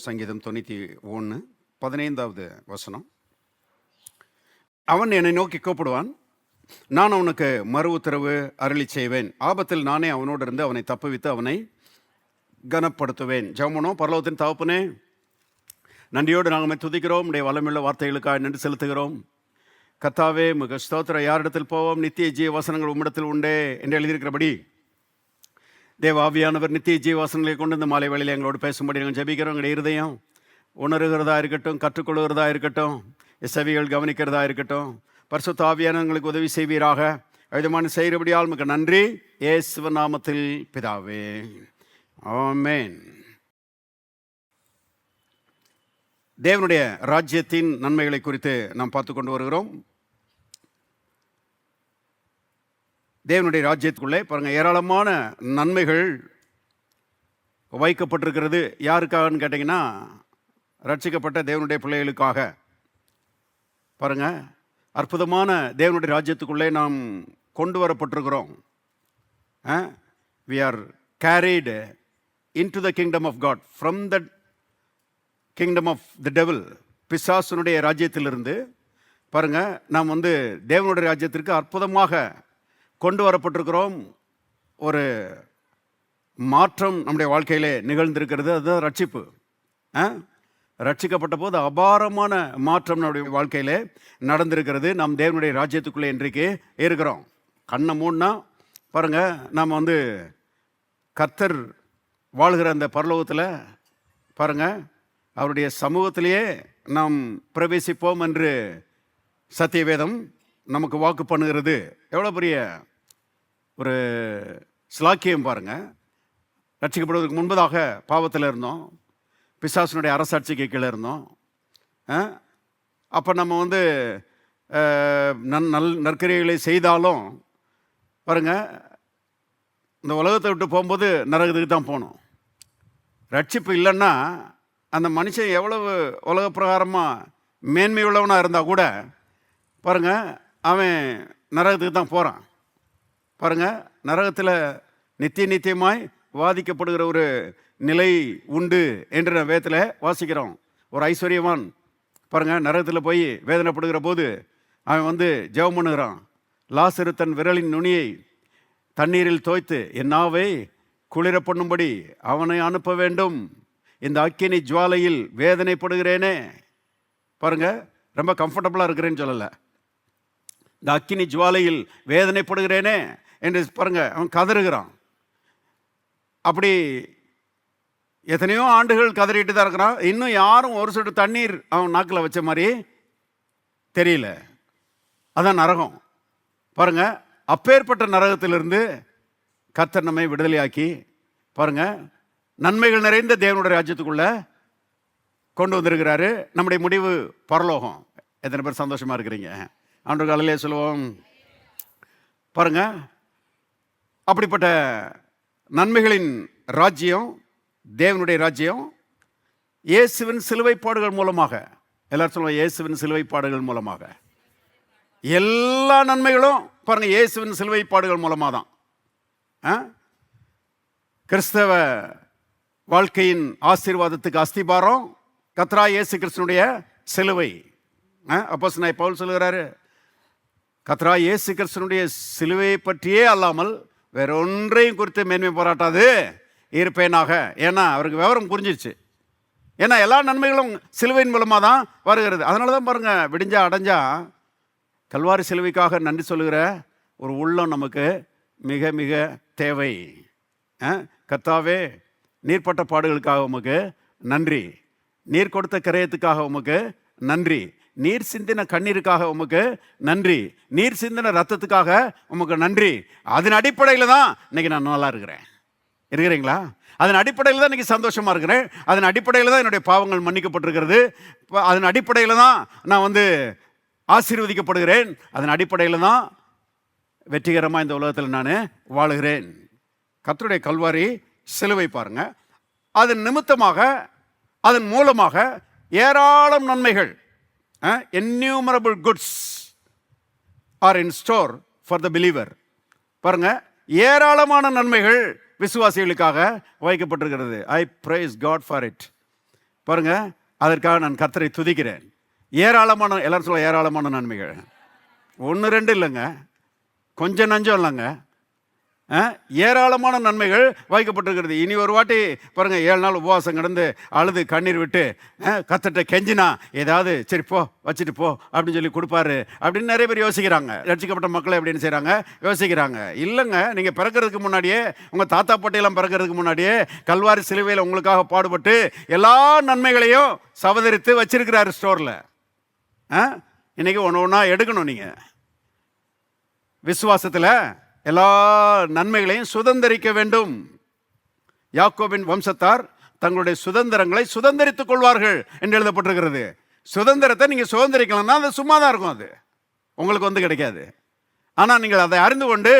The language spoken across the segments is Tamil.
சங்கீதம் 91 15வது வசனம். அவன் என்னை நோக்கி கூப்பிடுவான், நான் அவனுக்கு மறு உத்தரவு அருளி செய்வேன். ஆபத்தில் நானே அவனோடு இருந்து அவனை தப்புவித்து அவனை கனப்படுத்துவேன். ஜெபமனோ. பரலோகத்தின் தகப்பனே, நன்றியோடு நாங்கள் துதிக்கிறோம். உடைய வளமுள்ள வார்த்தைகளுக்காக நன்றி செலுத்துகிறோம். கர்த்தாவே, மிக ஸ்தோத்திரம். யாரிடத்தில் போவோம்? நித்திய ஜீவ வசனங்கள் உம்மிடத்தில் உண்டே என்று எழுதியிருக்கிறபடி தேவ ஆவியானவர் நித்திய ஜீவ வசனங்களை கொண்டு இந்த மாலை வேளையில் எங்களோடு பேசும்படி நாங்கள் ஜெபிக்கிறோம். எங்களுடைய இருதயம் உணர்கிறதா இருக்கட்டும், கற்றுக்கொள்கிறதா இருக்கட்டும், செவிகள் கவனிக்கிறதா இருக்கட்டும். பரிசுத்த ஆவியானவர்களுக்கு உதவி செய்வீராக. விதமான செய்கிறபடியால் மிக நன்றி. இயேசுவின் நாமத்தில் பிதாவே, ஆமென். தேவனுடைய ராஜ்யத்தின் நன்மைகளை குறித்து நாம் பார்த்து கொண்டு வருகிறோம். தேவனுடைய ராஜ்யத்துக்குள்ளே பாருங்கள், ஏராளமான நன்மைகள் வைக்கப்பட்டிருக்கிறது. யாருக்காகன்னு கேட்டிங்கன்னா, ரட்சிக்கப்பட்ட தேவனுடைய பிள்ளைகளுக்காக. பாருங்கள், அற்புதமான தேவனுடைய ராஜ்யத்துக்குள்ளே நாம் கொண்டு வரப்பட்டிருக்கிறோம். we are carried into the kingdom of God from the kingdom of the devil. பிசாசுனுடைய ராஜ்யத்திலிருந்து பாருங்கள், நாம் தேவனுடைய ராஜ்யத்திற்கு அற்புதமாக கொண்டு வரப்பட்டிருக்கிறோம். ஒரு மாற்றம் நம்முடைய வாழ்க்கையிலே நிகழ்ந்திருக்கிறது. அதுதான் ரட்சிப்பு. ரட்சிக்கப்பட்ட போது அபாரமான மாற்றம் நம்முடைய வாழ்க்கையிலே நடந்திருக்கிறது. நாம் தேவனுடைய ராஜ்யத்துக்குள்ளே இன்றைக்கு இருக்கிறோம். கண்ணை மூடினா பாருங்கள், நாம் கர்த்தர் வாழ்கிற அந்த பரலோகத்தில் பாருங்கள், அவருடைய சமூகத்திலேயே நாம் பிரவேசிப்போம் என்று சத்தியவேதம் நமக்கு வாக்கு பண்ணுகிறது. எவ்வளோ பெரிய ஒரு ஸ்லாக்கியம் பாருங்கள். ரட்சிக்கப்படுவதற்கு முன்பதாக பாவத்தில் இருந்தோம், பிசாசுனுடைய அரசாட்சிக்கு கீழே இருந்தோம். அப்போ நம்ம நற்கிரியைகளை செய்தாலும் பாருங்கள், இந்த உலகத்தை விட்டு போகும்போது நரகத்துக்கு தான் போகணும். ரட்சிப்பு இல்லைன்னா அந்த மனுஷன் எவ்வளவு உலக பிரகாரமாக மேன்மை உள்ளவனாக இருந்தால் கூட பாருங்கள், அவன் நரகத்துக்கு தான் போகிறான். பாருங்கள், நரகத்தில் நித்தியமாய் வாதிக்கப்படுகிற ஒரு நிலை உண்டு என்று நான் வேதத்தில் வாசிக்கிறோம். ஒரு ஐஸ்வர்யவான் பாருங்கள், நரகத்தில் போய் வேதனைப்படுகிற போது அவன் ஜெபம் பண்ணுகிறான். லாசரு தன் விரலின் நுனியை தண்ணீரில் தோய்த்து என் நாவை குளிர பண்ணும்படி அவனை அனுப்ப வேண்டும். இந்த அக்கினி ஜுவாலையில் வேதனைப்படுகிறேனே. பாருங்கள், ரொம்ப கம்ஃபர்டபுளாக இருக்கிறேன்னு சொல்லலை, இந்த அக்கினி ஜுவாலையில் வேதனைப்படுகிறேனே என்று பாருங்கள் அவன் கதறுகிறான். அப்படி எத்தனையோ ஆண்டுகள் கதறிட்டு தான் இருக்கிறான். இன்னும் யாரும் ஒரு சொட்டு தண்ணீர் அவன் நாக்கில் வச்ச மாதிரி தெரியல. அதான் நரகம். பாருங்கள், அப்பேற்பட்ட நரகத்திலிருந்து கர்த்தர் நம்மை விடுதலையாக்கி பாருங்கள் நன்மைகள் நிறைந்த தேவனுடைய ராஜ்யத்துக்குள்ளே கொண்டு வந்திருக்கிறாரு. நம்முடைய முடிவு பரலோகம். எத்தனை பேர் சந்தோஷமாக இருக்கிறீங்க? ஆண்டு காலையிலே சொல்லுவோம். பாருங்கள், அப்படிப்பட்ட நன்மைகளின் ராஜ்யம், தேவனுடைய ராஜ்யம் இயேசுவின் சிலுவைப்பாடுகள் மூலமாக. எல்லாரும் சொல்லுவோம், இயேசுவின் சிலுவைப்பாடுகள் மூலமாக. எல்லா நன்மைகளும் பாருங்கள் இயேசுவின் சிலுவைப்பாடுகள் மூலமாக தான். கிறிஸ்தவ வாழ்க்கையின் ஆசீர்வாதத்துக்கு அஸ்திபாரம் கர்த்தராகிய இயேசு கிறிஸ்துவினுடைய சிலுவை. அப்போஸ்தலனாகிய பவுல் சொல்லுகிறாரு, கர்த்தராகிய இயேசு கிறிஸ்துவினுடைய சிலுவையை பற்றியே அல்லாமல் வேற ஒன்றையும் குறித்து மேன்மை பாராட்டாது இருப்பேனாக. ஏன்னா அவருக்கு விவரம் புரிஞ்சிருச்சு. ஏன்னா எல்லா நன்மைகளும் சிலுவையின் மூலமாக தான் வருகிறது. அதனால தான் பாருங்கள், விடிஞ்சா அடைஞ்சா கல்வாரி சிலுவைக்காக நன்றி சொல்லுகிற ஒரு உள்ளம் நமக்கு மிக மிக தேவை. கர்த்தாவே, நீர்ப்பட்ட பாடுகளுக்காக உமக்கு நன்றி, நீர் கொடுத்த கிரயத்துக்காக உமக்கு நன்றி, நீர் சிந்தின கண்ணீருக்காக உமக்கு நன்றி, நீர் சிந்தின ரத்தத்துக்காக உமக்கு நன்றி. அதன் அடிப்படையில் தான் இன்னைக்கு நான் நல்லா இருக்கிறீங்களா? அதன் அடிப்படையில் தான் இன்னைக்கு சந்தோஷமாக இருக்கிறேன். அதன் அடிப்படையில் தான் என்னுடைய பாவங்கள் மன்னிக்கப்பட்டிருக்கிறது. அதன் அடிப்படையில் தான் நான் ஆசீர்வதிக்கப்படுகிறேன். அதன் அடிப்படையில் தான் வெற்றிகரமாக இந்த உலகத்தில் நான் வாழுகிறேன். கர்த்தருடைய கல்வாரி சிலுவை பாருங்க, அதன் நிமித்தமாக அதன் மூலமாக ஏராளம் நன்மைகள், innumerable goods are in store for the believer. பாருங்க, ஏராளமான நன்மைகள் விசுவாசிகளுக்காக வைக்கப்பட்டிருக்கிறது. ஐ பிரைஸ் காட் ஃபார் இட். பாருங்க, அதற்காக நான் கர்த்தரை துதிக்கிறேன். ஏராளமான, எல்லாரும் சொல்ல ஏராளமான நன்மைகள். 1 2 இல்லைங்க, கொஞ்சம் நஞ்சம் இல்லைங்க, ஏராளமான நன்மைகள் வைக்கப்பட்டிருக்கிறது. இனி ஒரு வாட்டி பாருங்க, 7 நாள் உபவாசம் கிடந்து அழுது கண்ணீர் விட்டு கர்த்தர்ட்ட கெஞ்சினா ஏதாவது சரி போ வச்சுட்டு போ அப்படின்னு சொல்லி கொடுப்பாரு அப்படின்னு நிறைய பேர் யோசிக்கிறாங்க. ரட்சிக்கப்பட்ட மக்களை எப்படின்னு செய்கிறாங்க, யோசிக்கிறாங்க. இல்லைங்க, நீங்கள் பிறக்கிறதுக்கு முன்னாடியே, உங்கள் தாத்தா பாட்டியெல்லாம் பிறக்கிறதுக்கு முன்னாடியே கல்வாரி சிலுவையில் உங்களுக்காக பாடுபட்டு எல்லா நன்மைகளையும் சவதரித்து வச்சிருக்கிறாரு ஸ்டோரில். இன்னைக்கு ஒன்று ஒன்றா எடுக்கணும். நீங்கள் விசுவாசத்தில் எல்லா நன்மைகளையும் சுதந்தரிக்க வேண்டும். யாக்கோபின் வம்சத்தார் தங்களுடைய சுதந்திரங்களை சுதந்தரித்துக் கொள்வார்கள் என்று எழுதப்பட்டிருக்கிறது. சுதந்திரத்தை நீங்கள் சுதந்திரிக்கலாம்னா அது சும்மா தான் இருக்கும், அது உங்களுக்கு வந்து கிடைக்காது. ஆனால் நீங்கள் அதை அறிந்து கொண்டு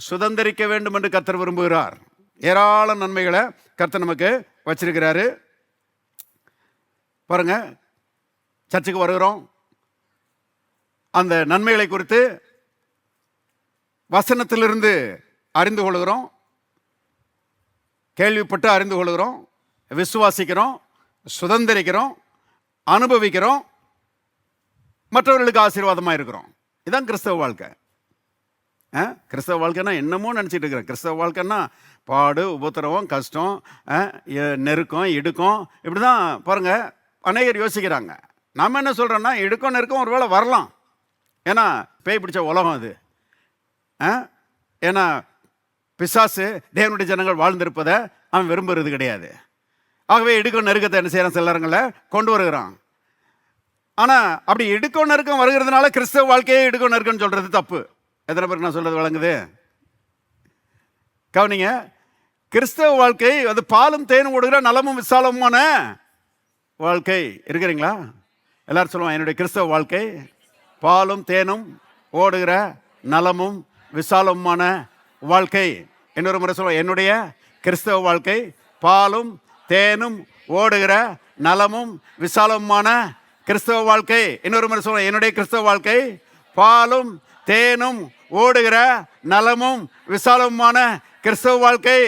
சுதந்திரிக்க வேண்டும் என்று கர்த்தர் விரும்புகிறார். ஏராள நன்மைகளை கர்த்தர் நமக்கு வச்சிருக்கிறாரு. பாருங்க, சர்ச்சுக்கு வருகிறோம், அந்த நன்மைகளை குறித்து வசனத்திலிருந்து அறிந்து கொள்கிறோம், கேள்விப்பட்டு அறிந்து கொள்கிறோம், விசுவாசிக்கிறோம், சுதந்திரிக்கிறோம், அனுபவிக்கிறோம், மற்றவர்களுக்கு ஆசீர்வாதமாக இருக்கிறோம். இதுதான் கிறிஸ்தவ வாழ்க்கை. கிறிஸ்தவ வாழ்க்கைன்னா என்னமோ நினச்சிட்டு இருக்கிறேன். கிறிஸ்தவ வாழ்க்கைன்னா பாடு, உபத்திரவம், கஷ்டம், நெருக்கம், இடுக்கம், இப்படி தான் பாருங்கள் அநேகர் யோசிக்கிறாங்க. நம்ம என்ன சொல்கிறோன்னா, இடுக்கம் நெருக்கம் ஒரு வேளை வரலாம், ஏன்னா பேய் பிடிச்ச உலகம் அது. ஏன்னா பிசாசு தேவனுடைய ஜனங்கள் வாழ்ந்திருப்பதை அவன் விரும்புறது கிடையாது. ஆகவே இடுக்கம் நெருக்கத்தை என்ன செய்யறான், சில நேரங்களில் கொண்டு வருகிறான். ஆனால் அப்படி இடுக்கம் நெருக்கம் வருகிறதுனால கிறிஸ்தவ வாழ்க்கையே இடுக்கம் நெருக்கம்னு சொல்கிறது தப்பு. எத்தனை பேருக்கு நான் சொல்கிறது விளங்குது? கவனிங்க, கிறிஸ்தவ வாழ்க்கை அது பாலும் தேனும் ஓடுகிற நலமும் விசாலமுமான வாழ்க்கை. இருக்கிறீங்களா? எல்லாரும் சொல்லுவாங்க, என்னுடைய கிறிஸ்தவ வாழ்க்கை பாலும் தேனும் ஓடுகிற நலமும் விசாலமான வாழ்க்கை. இன்னொரு முறை சொல்லுவோம், என்னுடைய கிறிஸ்தவ வாழ்க்கை பாலும் தேனும் ஓடுகிற நலமும் விசாலமான கிறிஸ்தவ வாழ்க்கை. இன்னொரு முறை சொல்லுவோம், என்னுடைய கிறிஸ்தவ வாழ்க்கை பாலும் தேனும் ஓடுகிற நலமும் விசாலமான கிறிஸ்தவ வாழ்க்கை.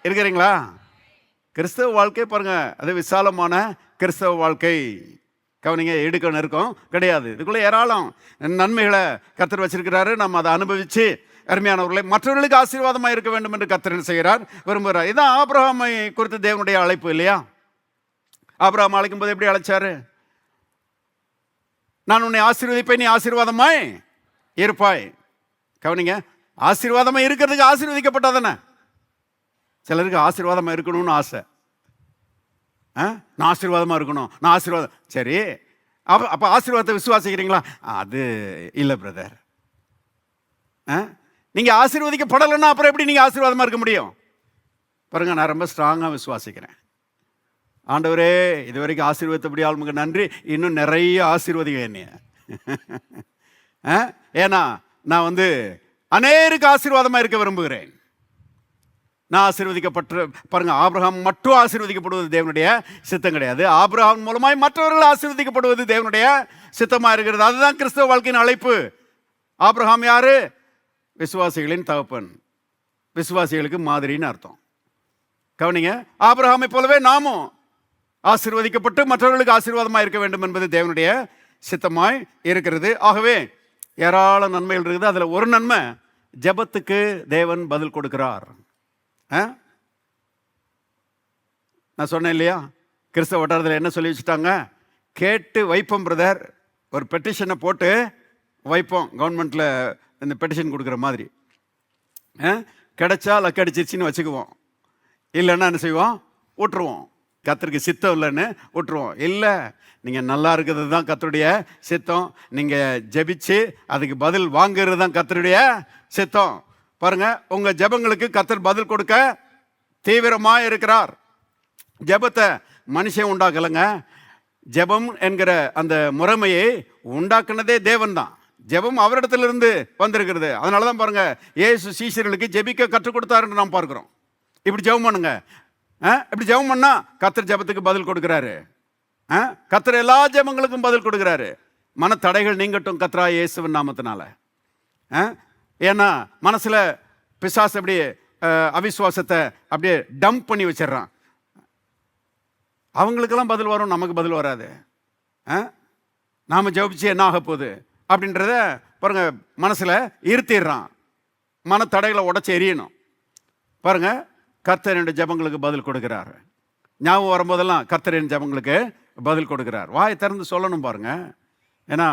இருக்கிறீங்களா? கிறிஸ்தவ வாழ்க்கை பாருங்க, அது விசாலமான கிறிஸ்தவ வாழ்க்கை. கவனிங்க, இடுக்க நெருக்கம் கிடையாது. இதுக்குள்ளே ஏராளம் நன்மைகளை கர்த்தர் வச்சிருக்கிறாரு. நம்ம அதை அனுபவித்து அருமையானவர்களை மற்றவர்களுக்கு ஆசீர்வாதமாக இருக்க வேண்டும் என்று கர்த்தர் செய்கிறார், விரும்புகிறார். இதுதான் ஆபிரகாமை குறித்து தேவனுடைய அழைப்பு இல்லையா? ஆபிரகாம் அழைக்கும் போது எப்படி அழைச்சாரு? நான் உன்னை ஆசீர்வதிப்பேன், நீ ஆசீர்வாதமாய் இருப்பாய். கவனிங்க, ஆசீர்வாதமாக இருக்கிறதுக்கு ஆசீர்வதிக்கப்பட்டாதானே. சிலருக்கு ஆசீர்வாதமாக இருக்கணும்னு ஆசை. நான் ஆசீர்வாதமாக இருக்கணும், நான் ஆசீர்வாதம். சரி, அப்போ ஆசீர்வாதத்தை விசுவாசிக்கிறீங்களா? அது இல்லை பிரதர். நீங்கள் ஆசீர்வதிக்கப்படலைன்னா அப்புறம் எப்படி நீங்கள் ஆசீர்வாதமாக இருக்க முடியும்? பாருங்க, நான் ரொம்ப ஸ்ட்ராங்காக விசுவாசிக்கிறேன். ஆண்டவரே, இது வரைக்கும் ஆசீர்வதித்தபடி ஆளுமுக நன்றி, இன்னும் நிறைய ஆசீர்வதிங்க என்னைய. ஏன்னா நான் வந்து அநேருக்கு ஆசீர்வாதமாக இருக்க விரும்புகிறேன். நான் ஆசீர்வதிக்கப்பட்ட பாருங்க, ஆபிரகாம் மட்டும் ஆசீர்வதிக்கப்படுவது தேவனுடைய சித்தம் கிடையாது. ஆபிரகாம் மூலமாய் மற்றவர்கள் ஆசீர்வதிக்கப்படுவது தேவனுடைய சித்தமாக இருக்கிறது. அதுதான் கிறிஸ்தவ வாழ்க்கையின் அழைப்பு. ஆபிரகாம் யாரு? விசுவாசிகளின் தகப்பன், விசுவாசிகளுக்கு மாதிரின்னு அர்த்தம். கவனிங்க, ஆபிரகாமை போலவே நாமும் ஆசீர்வதிக்கப்பட்டு மற்றவர்களுக்கு ஆசீர்வாதமாக இருக்க வேண்டும் என்பது தேவனுடைய சித்தமாய் இருக்கிறது. ஆகவே ஏராள நன்மைகள் இருக்குது. அதில் ஒரு நன்மை, ஜெபத்துக்கு தேவன் பதில் கொடுக்கிறார். நான் சொன்னேன் இல்லையா, கிறிஸ்தவ வட்டாரத்தில் என்ன சொல்லி வச்சுட்டாங்க? கேட்டு வைப்போம் பிரதர், ஒரு பெட்டிஷனை போட்டு வைப்போம், கவர்மெண்ட்டில் இந்த பெட்டிஷன் கொடுக்குற மாதிரி. கிடைச்சா லக்கு அடிச்சிருச்சின்னு வச்சுக்குவோம், இல்லைன்னா என்ன செய்வோம், விட்டுருவோம். கர்த்தருக்கு சித்தம் இல்லைன்னு விட்டுருவோம். இல்லை, நீங்கள் நல்லா இருக்கிறது தான் கர்த்தருடைய சித்தம். நீங்கள் ஜெபிச்சு அதுக்கு பதில் வாங்குறது தான் கர்த்தருடைய சித்தம். பாருங்க, உங்கள் ஜெபங்களுக்கு கர்த்தர் பதில் கொடுக்க தீவிரமாக இருக்கிறார். ஜெபத்தை மனுஷன் உண்டாக்கலைங்க. ஜெபம் என்கிற அந்த முறைமையை உண்டாக்குனதே தேவன் தான். ஜெபம் அவரிடத்திலிருந்து வந்திருக்கிறது. அதனால தான் பாருங்க, இயேசு சீஷர்களுக்கு ஜெபிக்க கற்றுக் கொடுத்தாருன்னு நாம் பார்க்கிறோம். இப்படி ஜெபம் பண்ணுங்க, இப்படி ஜெபம் பண்ணா கர்த்தர் ஜெபத்துக்கு பதில் கொடுக்கிறாரு. கர்த்தர் எல்லா ஜெபங்களுக்கும் பதில் கொடுக்கிறாரு. மனத்தடைகள் நீங்கட்டும் கர்த்தரா இயேசுவின் நாமத்தினால. ஏன்னா மனசுல பிசாசு அப்படியே அவிசுவாசத்தை அப்படியே டம்ப் பண்ணி வச்சிடறான். அவங்களுக்கெல்லாம் பதில் வரும், நமக்கு பதில் வராது. நாம் ஜெபிச்சு என்ன ஆக போகுது அப்படின்றத பாருங்க மனசில் இருத்திடுறான். மனத்தடைகளை உடச்சி எரியணும். பாருங்க, கர்த்தர் என்னுடைய ஜெபங்களுக்கு பதில் கொடுக்கிறார். ஞாபகம் வரும்போதெல்லாம் கர்த்தர் என் ஜெபங்களுக்கு பதில் கொடுக்கிறார். வாயை திறந்து சொல்லணும் பாருங்க. ஏன்னா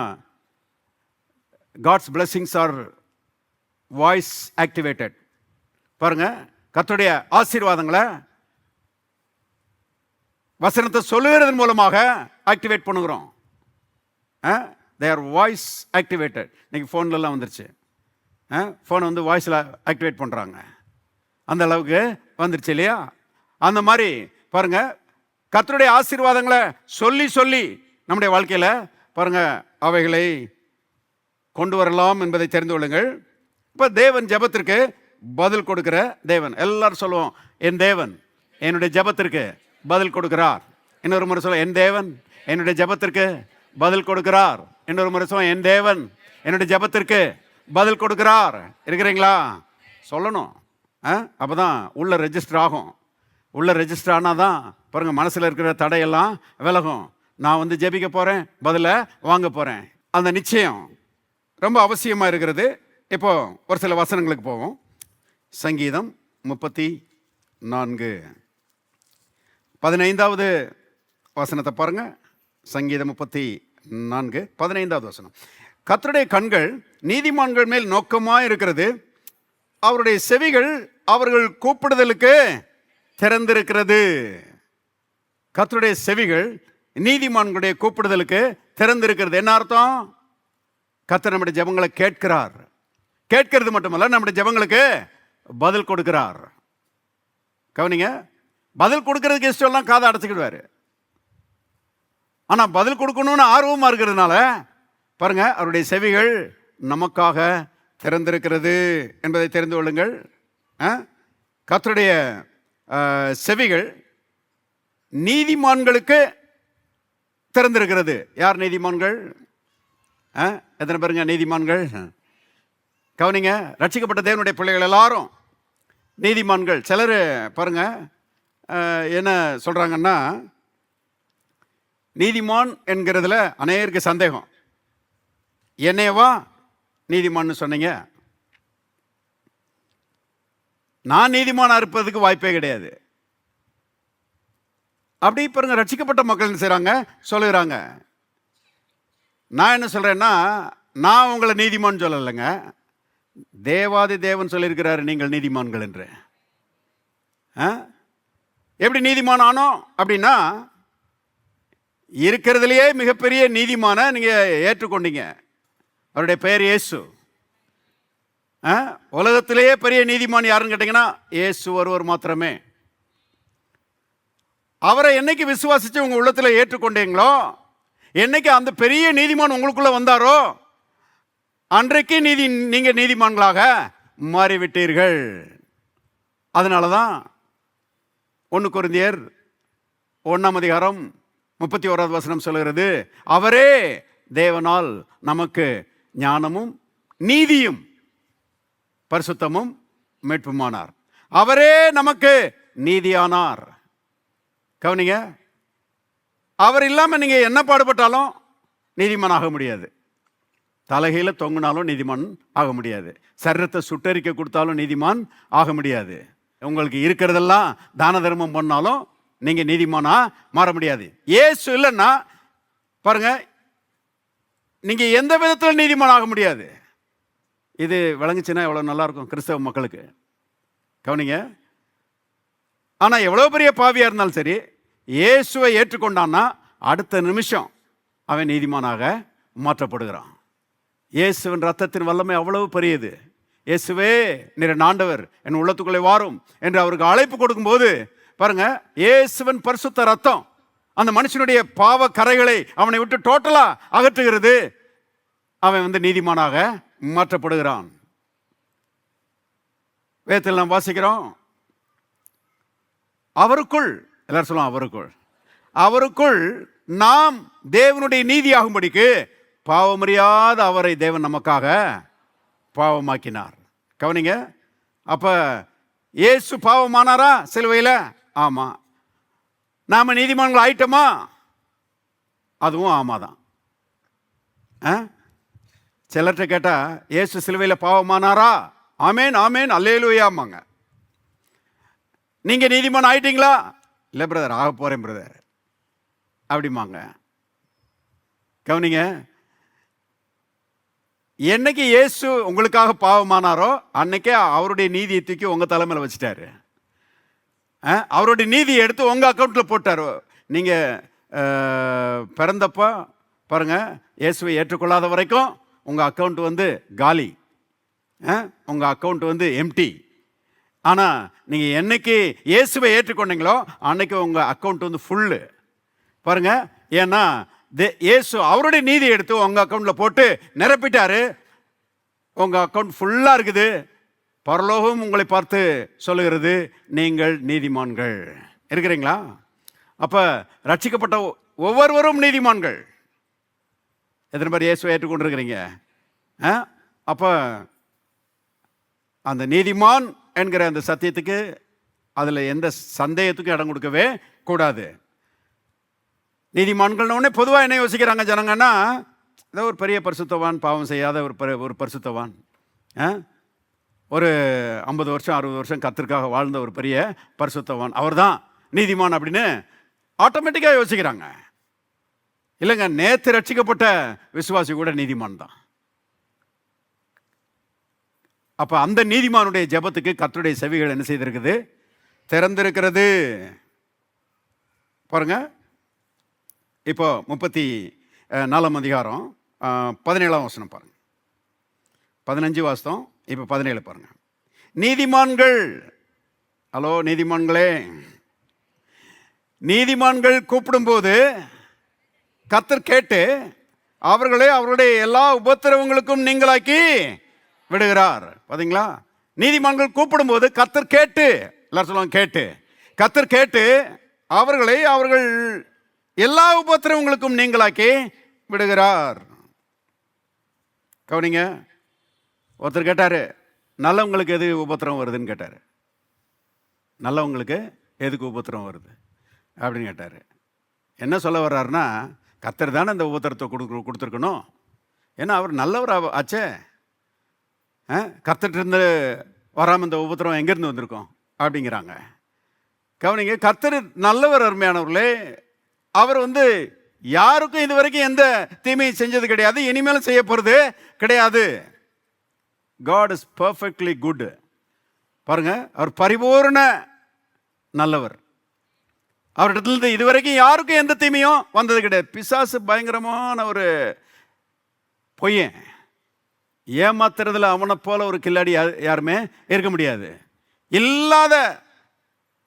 God's blessings are voice activated. பாருங்க, கர்த்தருடைய ஆசீர்வாதங்களை வசனத்தை சொல்லுகிறதன் மூலமாக ஆக்டிவேட் பண்ணுகிறோம். They are voice activated. இன்னைக்கு ஃபோன்லலாம் வந்துருச்சு. ஃபோனை வந்து வாய்ஸில் ஆக்டிவேட் பண்ணுறாங்க. அந்த அளவுக்கு வந்துருச்சு இல்லையா? அந்த மாதிரி பாருங்க, கர்த்தருடைய ஆசீர்வாதங்களை சொல்லி சொல்லி நம்முடைய வாழ்க்கையில் பாருங்க அவைகளை கொண்டு வரலாம் என்பதை தெரிந்து கொள்ளுங்கள். இப்போ தேவன் ஜெபத்திற்கு பதில் கொடுக்கிற தேவன். எல்லாரும் சொல்லுவோம், என் தேவன் என்னுடைய ஜெபத்திற்கு பதில் கொடுக்கிறார். இன்னொரு முறை சொல்ல, என் தேவன் என்னுடைய ஜெபத்திற்கு பதில் கொடுக்கிறார். இன்னொரு முறை சொல்ல, என் தேவன் என்னுடைய ஜெபத்திற்கு பதில் கொடுக்கிறார். இருக்கிறீங்களா? சொல்லணும். அப்போதான் உள்ள ரெஜிஸ்டர் ஆகும். உள்ள ரெஜிஸ்டர் ஆனால் தான் பாருங்க மனசில் இருக்கிற தடையெல்லாம் விலகும். நான் வந்து ஜெபிக்க போகிறேன், பதிலை வாங்க போகிறேன். அந்த நிச்சயம் ரொம்ப அவசியமாக இருக்கிறது. இப்போ ஒரு சில வசனங்களுக்கு போவோம். சங்கீதம் 34 15வது வசனத்தை பாருங்க. சங்கீதம் 34 15வது வசனம். கர்த்தருடைய கண்கள் நீதிமான்கள் மேல் நோக்கமாக இருக்கிறது, அவருடைய செவிகள் அவர்கள் கூப்பிடுதலுக்கு திறந்திருக்கிறது. கர்த்தருடைய செவிகள் நீதிமான்களுடைய கூப்பிடுதலுக்கு திறந்திருக்கிறது. என்ன அர்த்தம்? கர்த்தர் நம்முடைய ஜெபங்களை கேட்கிறார். கேட்கிறது மட்டுமல்ல, நம்முடைய ஜெபங்களுக்கு பதில் கொடுக்கிறார். கவனிங்க, பதில் கொடுக்கறதுக்கு இஷ்டம்லாம் காதை அடைச்சிக்கிடுவார். ஆனால் பதில் கொடுக்கணும்னு ஆர்வமாக இருக்கிறதுனால பாருங்க அவருடைய செவிகள் நமக்காக திறந்திருக்கிறது என்பதை தெரிந்து கொள்ளுங்கள். கர்த்தருடைய செவிகள் நீதிமான்களுக்கு திறந்திருக்கிறது. யார் நீதிமான்கள்? எத்தனை பேருங்க நீதிமான்கள்? கவனிங்க, ரட்சிக்கப்பட்ட தேவனுடைய பிள்ளைகள் எல்லாரும் நீதிமான்கள். சிலர் பாருங்க என்ன சொல்றாங்கன்னா, நீதிமான் என்கிறதுல அநேகருக்கு சந்தேகம். என்னையவா நீதிமான்னு சொன்னீங்க? நான் நீதிமானா இருப்பதுக்கு வாய்ப்பே கிடையாது. அப்படி பாருங்க ரட்சிக்கப்பட்ட மக்கள் என்ன செய்றாங்க, சொல்லுகிறாங்க. நான் என்ன சொல்றேன்னா, நான் உங்களை நீதிமான் சொல்லலைங்க, தேவாதி தேவன் சொல்லியிருக்கிறாரு நீங்கள் நீதிமான்கள் என்று. எப்படி நீதிமான் ஆனோம் அப்படின்னா, இருக்கிறதுலையே மிகப்பெரிய நீதிமான நீங்க ஏற்றுக்கொண்டீங்க. அவருடைய பெயர் இயேசு. உலகத்திலேயே பெரிய நீதிமான் யாருன்னு கேட்டீங்கன்னா இயேசு ஒருவர் மாத்திரமே. அவரை என்னைக்கு விசுவாசிச்சு உங்க உள்ளத்தில் ஏற்றுக்கொண்டீங்களோ, என்னைக்கு அந்த பெரிய நீதிமான் உங்களுக்குள்ள வந்தாரோ, அன்றைக்கு நீங்க நீதிமான்களாக மாறிவிட்டீர்கள். அதனால தான் 1 கொரிந்தியர் 1:31 வசனம் சொல்கிறது, அவரே தேவனால் நமக்கு ஞானமும் நீதியும் பரிசுத்தமும் மீட்புமானார். அவரே நமக்கு நீதியானார். கவனிங்க, அவர் இல்லாமல் நீங்க என்ன பாடுபட்டாலும் நீதிமான் ஆக முடியாது. தலைகையில தொங்குனாலும் நீதிமான் ஆக முடியாது. சரீரத்தை சுட்டரிக்க கொடுத்தாலும் நீதிமான் ஆக முடியாது. உங்களுக்கு இருக்கிறதெல்லாம் தான தர்மம் பண்ணாலும் நீங்க நீதிமானா மாற முடியாது. இயேசு இல்லைன்னா பாருங்க நீங்க எந்த விதத்தில் நீதிமான் ஆக முடியாது. இது விளங்குச்சுன்னா எவ்வளவு நல்லா இருக்கும் கிறிஸ்தவ மக்களுக்கு. கவனிங்க, ஆனா எவ்வளவு பெரிய பாவியா இருந்தாலும் சரி, இயேசுவை ஏற்றுக்கொண்டான்னா அடுத்த நிமிஷம் அவன் நீதிமானாக மாற்றப்படுகிறான். இயேசுவின் ரத்தத்தின் வல்லமை அவ்வளவு பெரியது. இயேசுவே நீர் ஆண்டவர், என் உள்ளத்துக்குள்ளே வாரும் என்று அவருக்கு அழைப்பு கொடுக்கும்போது பாருங்க, இயேசுவின் பரிசுத்த ரத்தம் அந்த மனுஷனுடைய பாவ கரைகளை அவனை விட்டு டோட்டலா அகற்றுகிறது. அவன் வந்து நீதிமானாக மாற்றப்படுகிறான். வேதத்தில் நாம் வாசிக்கிறோம், அவருக்குள், எல்லாரும் சொல்லுவோம், அவருக்குள் நாம் தேவனுடைய நீதியாகும்படிக்கு பாவமறியாத அவரை தேவன் நமக்காக பாவமாக்கினார். கவனிங்க, அப்ப இயேசு பாவமானாரா சிலுவையில்? ஆமா. நாம் நீதிமான்கள் ஆயிட்டோமா? அதுவும் ஆமாதான். சிலர்கிட்ட கேட்டால் இயேசு சிலுவையில் பாவமானாரா? ஆமேன் ஆமேன் அல்லேலூயாம்பாங்க. நீங்கள் நீதிமான் ஆயிட்டீங்களா? இல்லை பிரதர், ஆக போகிறேன் பிரதர் அப்படிம்பாங்க. கவனிங்க, என்னைக்கு இயேசு உங்களுக்காக பாவமானாரோ அன்னைக்கே அவருடைய நீதியை தூக்கி உங்கள் தலைமையில் வச்சுட்டாரு. அவருடைய நீதியை எடுத்து உங்கள் அக்கௌண்ட்டில் போட்டார். நீங்கள் பிறந்தப்போ பாருங்கள், இயேசுவை ஏற்றுக்கொள்ளாத வரைக்கும் உங்கள் அக்கௌண்ட் வந்து காலி, உங்கள் அக்கௌண்ட் வந்து எம்டி. ஆனால் நீங்கள் என்னைக்கு இயேசுவை ஏற்றுக்கொண்டீங்களோ அன்னைக்கு உங்கள் அக்கௌண்ட் வந்து ஃபுல்லு. பாருங்கள், ஏன்னா இயேசு அவருடைய நீதி எடுத்து உங்கள் அக்கௌண்ட்டில் போட்டு நிரப்பிட்டாரு. உங்கள் அக்கௌண்ட் ஃபுல்லாக இருக்குது. பரலோகம் உங்களை பார்த்து சொல்லுகிறது, நீங்கள் நீதிமான்கள். இருக்கிறீங்களா? அப்போ ரட்சிக்கப்பட்ட ஒவ்வொருவரும் நீதிமான்கள். எத்தனை பேர் இயேசுவை ஏற்றுக்கொண்டு இருக்கிறீங்க? அப்போ அந்த நீதிமான் என்கிற அந்த சத்தியத்துக்கு அதில் எந்த சந்தேகத்துக்கும் இடம் கொடுக்கவே கூடாது. நீதிமான்கள்னு பொதுவாக என்ன யோசிக்கிறாங்க ஜனங்கன்னா, ஏதோ ஒரு பெரிய பரிசுத்தவான், பாவம் செய்யாத ஒரு பரிசுத்தவான், ஒரு 50 வருஷம் 60 வருஷம் கர்த்தருக்காக வாழ்ந்த ஒரு பெரிய பரிசுத்தவான், அவர் தான் நீதிமான் அப்படின்னு ஆட்டோமேட்டிக்காக யோசிக்கிறாங்க. இல்லைங்க, நேற்று ரட்சிக்கப்பட்ட விசுவாசி கூட நீதிமான் தான். அப்போ அந்த நீதிமானுடைய ஜெபத்துக்கு கர்த்தருடைய செவிகள் என்ன செய்திருக்குது? திறந்திருக்கிறது. பாருங்க, இப்போ 34ஆம் அதிகாரம் 17ஆம் வசனம் பாருங்க. 15 வாசம், இப்போ 17 பாருங்க. நீதிமான்கள், ஹலோ நீதிமான்களே, நீதிமான்கள் கூப்பிடும்போது கர்த்தர் கேட்டு அவர்களே அவருடைய எல்லா உபத்திரவங்களுக்கும் நீங்களாக்கி விடுகிறார். பார்த்தீங்களா? நீதிமான்கள் கூப்பிடும்போது கர்த்தர் கேட்டு, எல்லாரும் சொல்லுவாங்க கேட்டு, கர்த்தர் கேட்டு அவர்களை அவர்கள் எல்லா உபத்திரவங்களுக்கும் நீங்களாக்கி விடுகிறார். கவனிங்க, ஒருத்தர் கேட்டார், நல்லவங்களுக்கு எது உபத்திரம் வருதுன்னு கேட்டார். நல்லவங்களுக்கு எதுக்கு உபத்திரம் வருது அப்படின்னு கேட்டார். என்ன சொல்ல வர்றாருன்னா, கர்த்தர் தானே இந்த உபத்திரத்தை கொடுத்துருக்கணும், ஏன்னா அவர் நல்லவர் ஆச்சே. கர்த்தர்கிட்ட இருந்து வராமல் இந்த உபத்திரம் எங்கேருந்து வந்திருக்கோம் அப்படிங்கிறாங்க. கவனிங்க, கர்த்தர் நல்லவர் அருமையானவர்களே. அவர் வந்து யாருக்கும் இது வரைக்கும் எந்த தீமையும் செஞ்சது கிடையாது, இனிமேலும் செய்ய போகிறது கிடையாது. God is perfectly good. பாருங்க, அவர் பரிபூர்ண நல்லவர். அவரிடத்துல இதுவரைக்கும் யாருக்கும் எந்த தீமையும் வந்தது கிடையாது. பிசாசு பயங்கரமான ஒரு பொய்யன், ஏமாத்துறதுல அவனை போல ஒரு கில்லாடி யாருமே இருக்க முடியாது. இல்லாத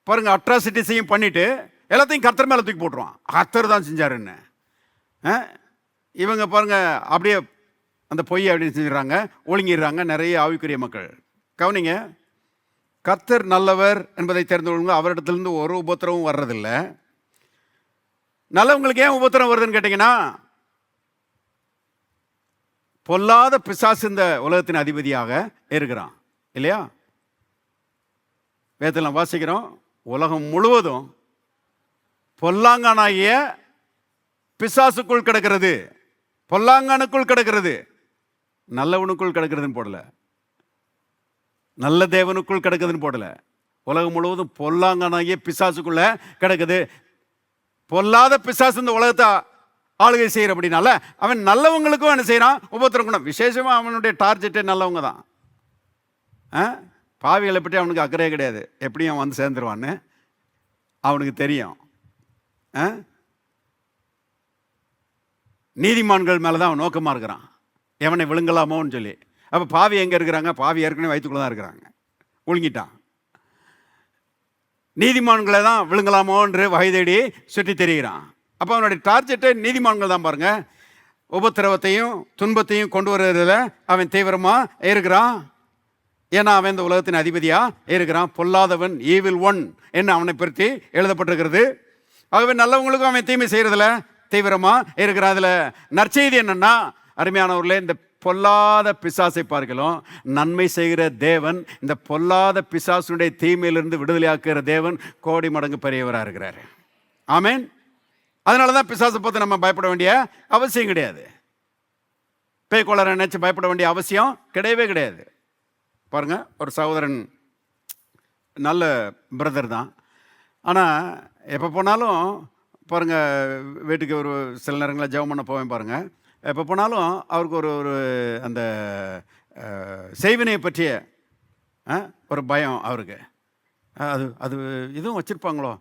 பாருங்க அட்ராசிட்டிஸையும் பண்ணிட்டு எல்லாத்தையும் கர்த்தர் மேலே தூக்கி போட்டுருவான். கர்த்தர் தான் செஞ்சாருன்னு. இவங்க பாருங்க அப்படியே அந்த பொய்யை அப்படின்னு செஞ்சிடறாங்க, ஒழுங்கிடுறாங்க நிறைய ஆவிக்குரிய மக்கள். கவனிங்க, கர்த்தர் நல்லவர் என்பதை தெரிந்து கொள்ளுங்க. அவரிடத்துலேருந்து ஒரு உபத்திரமும் வர்றதில்லை. நல்லவங்களுக்கு ஏன் உபத்திரம் வருதுன்னு கேட்டிங்கன்னா, பொல்லாத பிசாசு இந்த உலகத்தின் அதிபதியாக இருக்கிறான் இல்லையா? வேதத்தில் நாம் வாசிக்கிறோம், உலகம் முழுவதும் பொல்லாங்கானாகிய பிசாசுக்குள் கிடக்கிறது, பொல்லாங்கானுக்குள் கிடக்கிறது, நல்லவனுக்குள் கிடக்கிறதுன்னு போடல, நல்ல தேவனுக்குள் கிடக்குதுன்னு போடல. உலகம் முழுவதும் பொல்லாங்கானாகிய பிசாசுக்குள்ள கிடக்குது. பொல்லாத பிசாசு இந்த உலகத்தை ஆளுகை செய்கிற அப்படின்னால அவன் நல்லவங்களுக்கும் என்ன செய்யறான்? உபத்திரம் குணம். விசேஷமாக அவனுடைய டார்கெட்டே நல்லவங்க தான். பாவிகளை பற்றி அவனுக்கு அக்கறையே கிடையாது, எப்படியும் வந்து சேர்ந்துருவான்னு அவனுக்கு தெரியும். நீதிமான்கள் மேலே தான் அவன் நோக்கமாக இருக்கிறான், எவனை விழுங்கலாமோன்னு சொல்லி. அப்போ பாவி எங்கே இருக்கிறாங்க? பாவி ஏற்கனவே வயிற்றுக்குள்ளே தான் இருக்கிறாங்க, ஒழுங்கிட்டான். நீதிமான்களை தான் விழுங்கலாமோன்று வகை தேடி சுற்றி தெரிகிறான். அப்போ அவனுடைய டார்கெட்டை நீதிமான்கள் தான். பாருங்க, உபத்திரவத்தையும் துன்பத்தையும் கொண்டு வருவதில் அவன் தீவிரமாக இருக்கிறான். ஏன்னா அவன் இந்த உலகத்தின் அதிபதியாக இருக்கிறான். பொல்லாதவன், ஈவில் ஒன் என்று அவனை பற்றி எழுதப்பட்டிருக்கிறது. ஆகவே நல்லவங்களுக்கும் அவன் தீமை செய்கிறதுல தீவிரமாக இருக்கிறான். அதில் நற்செய்தி என்னன்னா, அருமையானவர்களே, இந்த பொல்லாத பிசாசை பார்க்கலாம் நன்மை செய்கிற தேவன், இந்த பொல்லாத பிசாசுடைய தீமையிலிருந்து விடுதலையாக்குகிற தேவன் கோடி மடங்கு பெரியவராக இருக்கிறார். ஆமென். அதனால தான் பிசாசை பார்த்து நம்ம பயப்பட வேண்டிய அவசியம் கிடையாது. பேய் கொள்ளரை நினைச்சு பயப்பட வேண்டிய அவசியம் கிடையவே கிடையாது. பாருங்க, ஒரு சகோதரன் நல்ல பிரதர் தான். ஆனால் எப்போ போனாலும் பாருங்கள், வீட்டுக்கு ஒரு சில நேரங்களில் ஜெபம் பண்ண போவேன் பாருங்கள். எப்போ போனாலும் அவருக்கு ஒரு ஒரு அந்த செய்வினையை பற்றிய ஒரு பயம் அவருக்கு. அது அது எதுவும் வச்சுருப்பாங்களோ,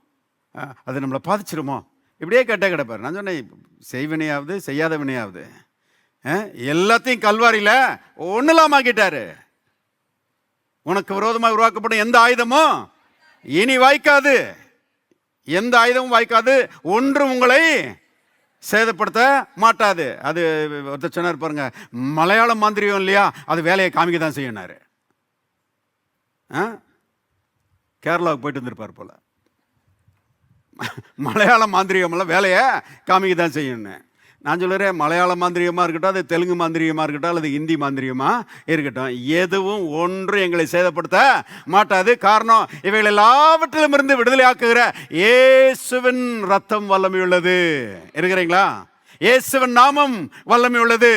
அது நம்மளை பாதிச்சிருமோ, இப்படியே கேட்டே கிடப்பார். நான் சொன்னேன், செய்வினையாவது செய்யாத வினையாவது எல்லாத்தையும் கல்வாரியில் ஒன்றுலாமாக்கிட்டாரு. உனக்கு விரோதமாக உருவாக்கப்படும் எந்த ஆயுதமும் இனி வாய்க்காது, எந்த ஆயுதமும் வாய்க்காது, ஒன்றும் உங்களை சேதப்படுத்த மாட்டாது. அது ஒருத்தர் சொன்னார் பாருங்க, மலையாளம் மாந்திரியம் இல்லையா, அது வேலையை காமிக்க தான் செய்யினாரு. கேரளாவுக்கு போயிட்டு வந்திருப்பார் போல. மலையாள மாந்திரிகமெல்லாம் வேலையை காமிக்க தான் செய்யணும். நான் சொல்லுறேன், மலையாள மாந்திரியமாக இருக்கட்டும், அது தெலுங்கு மாந்திரியமாக இருக்கட்டும், அல்லது ஹிந்தி மாந்திரியமாக இருக்கட்டும், எதுவும் ஒன்று எங்களை சேதப்படுத்த மாட்டாது. காரணம், இவைகள் எல்லாவற்றிலும் இருந்து விடுதலை ஆக்குகிற இயேசுவின் ரத்தம் வல்லமை உள்ளது. இருக்கிறீங்களா? இயேசுவின் நாமம் வல்லமை உள்ளது.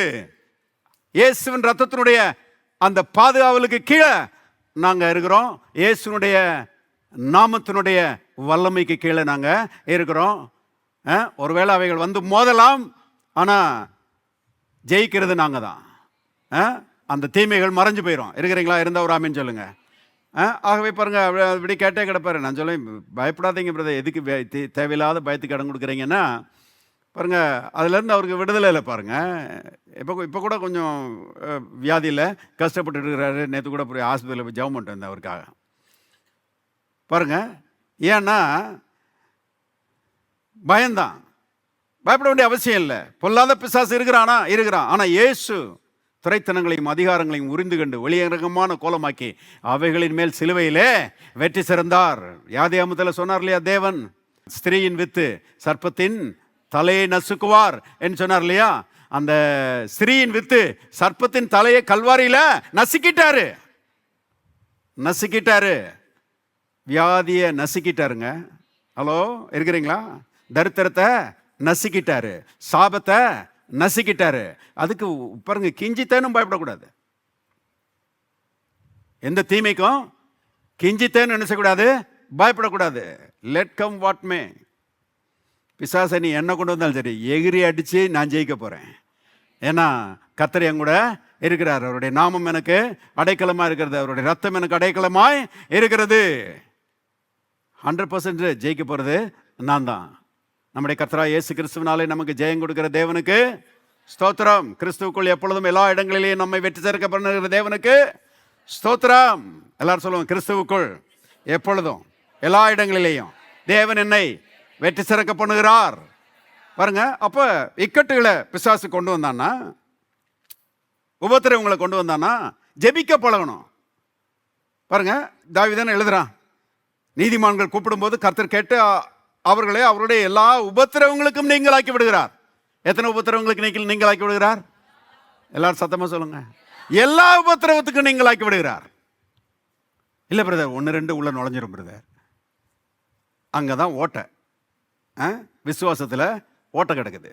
இயேசுவின் ரத்தத்தினுடைய அந்த பாதுகாவலுக்கு கீழே நாங்கள் இருக்கிறோம். இயேசுனுடைய நாமத்தினுடைய வல்லமைக்கு கீழே நாங்கள் இருக்கிறோம். ஒருவேளை அவைகள் வந்து மோதலாம், ஆனால் ஜெயிக்கிறது நாங்கள் தான். அந்த தீமைகள் மறைஞ்சு போயிடும். இருக்கிறீங்களா? இருந்தால் ஒரு ஆமீன் சொல்லுங்க. ஆகவே பாருங்க, இப்படி கேட்டே கிடப்பாரு. நான் சொல்ல, பயப்படாதீங்க பிரதர், எதுக்கு தேவையில்லாத பயத்துக்கு இடம் கொடுக்குறீங்கன்னா பாருங்க, அதுலேருந்து அவருக்கு விடுதலை இல்லை. பாருங்க, இப்போ கூட கொஞ்சம் வியாதியில் கஷ்டப்பட்டு இருக்கிறாரு. நேற்று கூட போய் ஹாஸ்பிட்டலில் போய் ஜெபம் பண்ணிட்டு வந்தேன் அவருக்காக. பாருங்க, ஏன்னா பயம்தான். பயப்பட வேண்டிய அவசியம் இல்லை. பொல்லாத பிசாசு இருக்கிறான். ஆனால் இயேசு துரைத்தனங்களையும் அதிகாரங்களையும் உரிந்து கண்டு வெளியரங்கமான கோலமாக்கி அவைகளின் மேல் சிலுவையிலே வெற்றி சிறந்தார். யாதியாகமத்தில் சொன்னார் இல்லையா, தேவன் ஸ்திரீயின் வித்து சர்ப்பத்தின் தலையை நசுக்குவார் என்று சொன்னார் இல்லையா. அந்த ஸ்திரீயின் வித்து சர்ப்பத்தின் தலையை கல்வாரியில நசுக்கிட்டாரு. வியாதியை நசுக்கிட்டாருங்க. ஹலோ, இருக்கிறீங்களா? தரித்திரத்தை நசுக்கிட்டாரு, சாபத்தை நசுக்கிட்டாரு. அதுக்கு பாருங்க, கிஞ்சித்தேனும் பயப்படக்கூடாது. எந்த தீமைக்கும் கிஞ்சித்தேன்னு நினைச்சக்கூடாது, பயப்படக்கூடாது. லெட் கம் வாட் மே. பிசாசை நீ என்ன கொண்டு வந்தாலும் சரி, எகிரி அடிச்சு நான் ஜெயிக்க போறேன். ஏன்னா கர்த்தர் என் கூட இருக்கிறார். அவருடைய நாமம் எனக்கு அடைக்கலமா இருக்கிறது, அவருடைய ரத்தம் எனக்கு அடைக்கலமாய் இருக்கிறது. 100% ஜெயிக்க போறது நான் தான். நம்முடைய கர்த்தராகிய இயேசு கிறிஸ்துவினாலே நமக்கு ஜெயம் கொடுக்கிற தேவனுக்கு ஸ்தோத்திரம். கிறிஸ்துவுக்குள் எப்பொழுதும் எல்லா இடங்களிலேயும் நம்மை வெற்றி சேர்க்க பண்ணுகிற தேவனுக்கு ஸ்தோத்திரம். எல்லாரும் சொல்லுவோம், கிறிஸ்துவுக்குள் எப்பொழுதும் எல்லா இடங்களிலேயும் தேவன் என்னை வெற்றி சிறக்க பண்ணுகிறார். பாருங்க, அப்ப இக்கட்டுகளை பிசாசு கொண்டு வந்தான்னா, உபத்திரவங்களை கொண்டு வந்தான்னா ஜெபிக்க பழகணும். பாருங்க, தாவீது எழுதுறான், நீதிமான்கள் கூப்பிடும்போது கர்த்தர் கேட்டு அவர்களை அவருடைய எல்லா உபத்திரவங்களுக்கும் நீங்களாக்கி விடுகிறார். எத்தனை உபத்திரவங்களுக்கு நீங்களாக்கி விடுகிறார்? எல்லாரும் சத்தமா சொல்லுங்க. எல்லா உபத்திரவத்துக்கும் நீங்களாக்கி விடுகிறார். இல்லை பிரதர், 1-2 உள்ள நுழைஞ்சிரும் பிரதர். அங்கதான் ஓட்டை, விசுவாசத்தில் ஓட்ட கிடக்குது.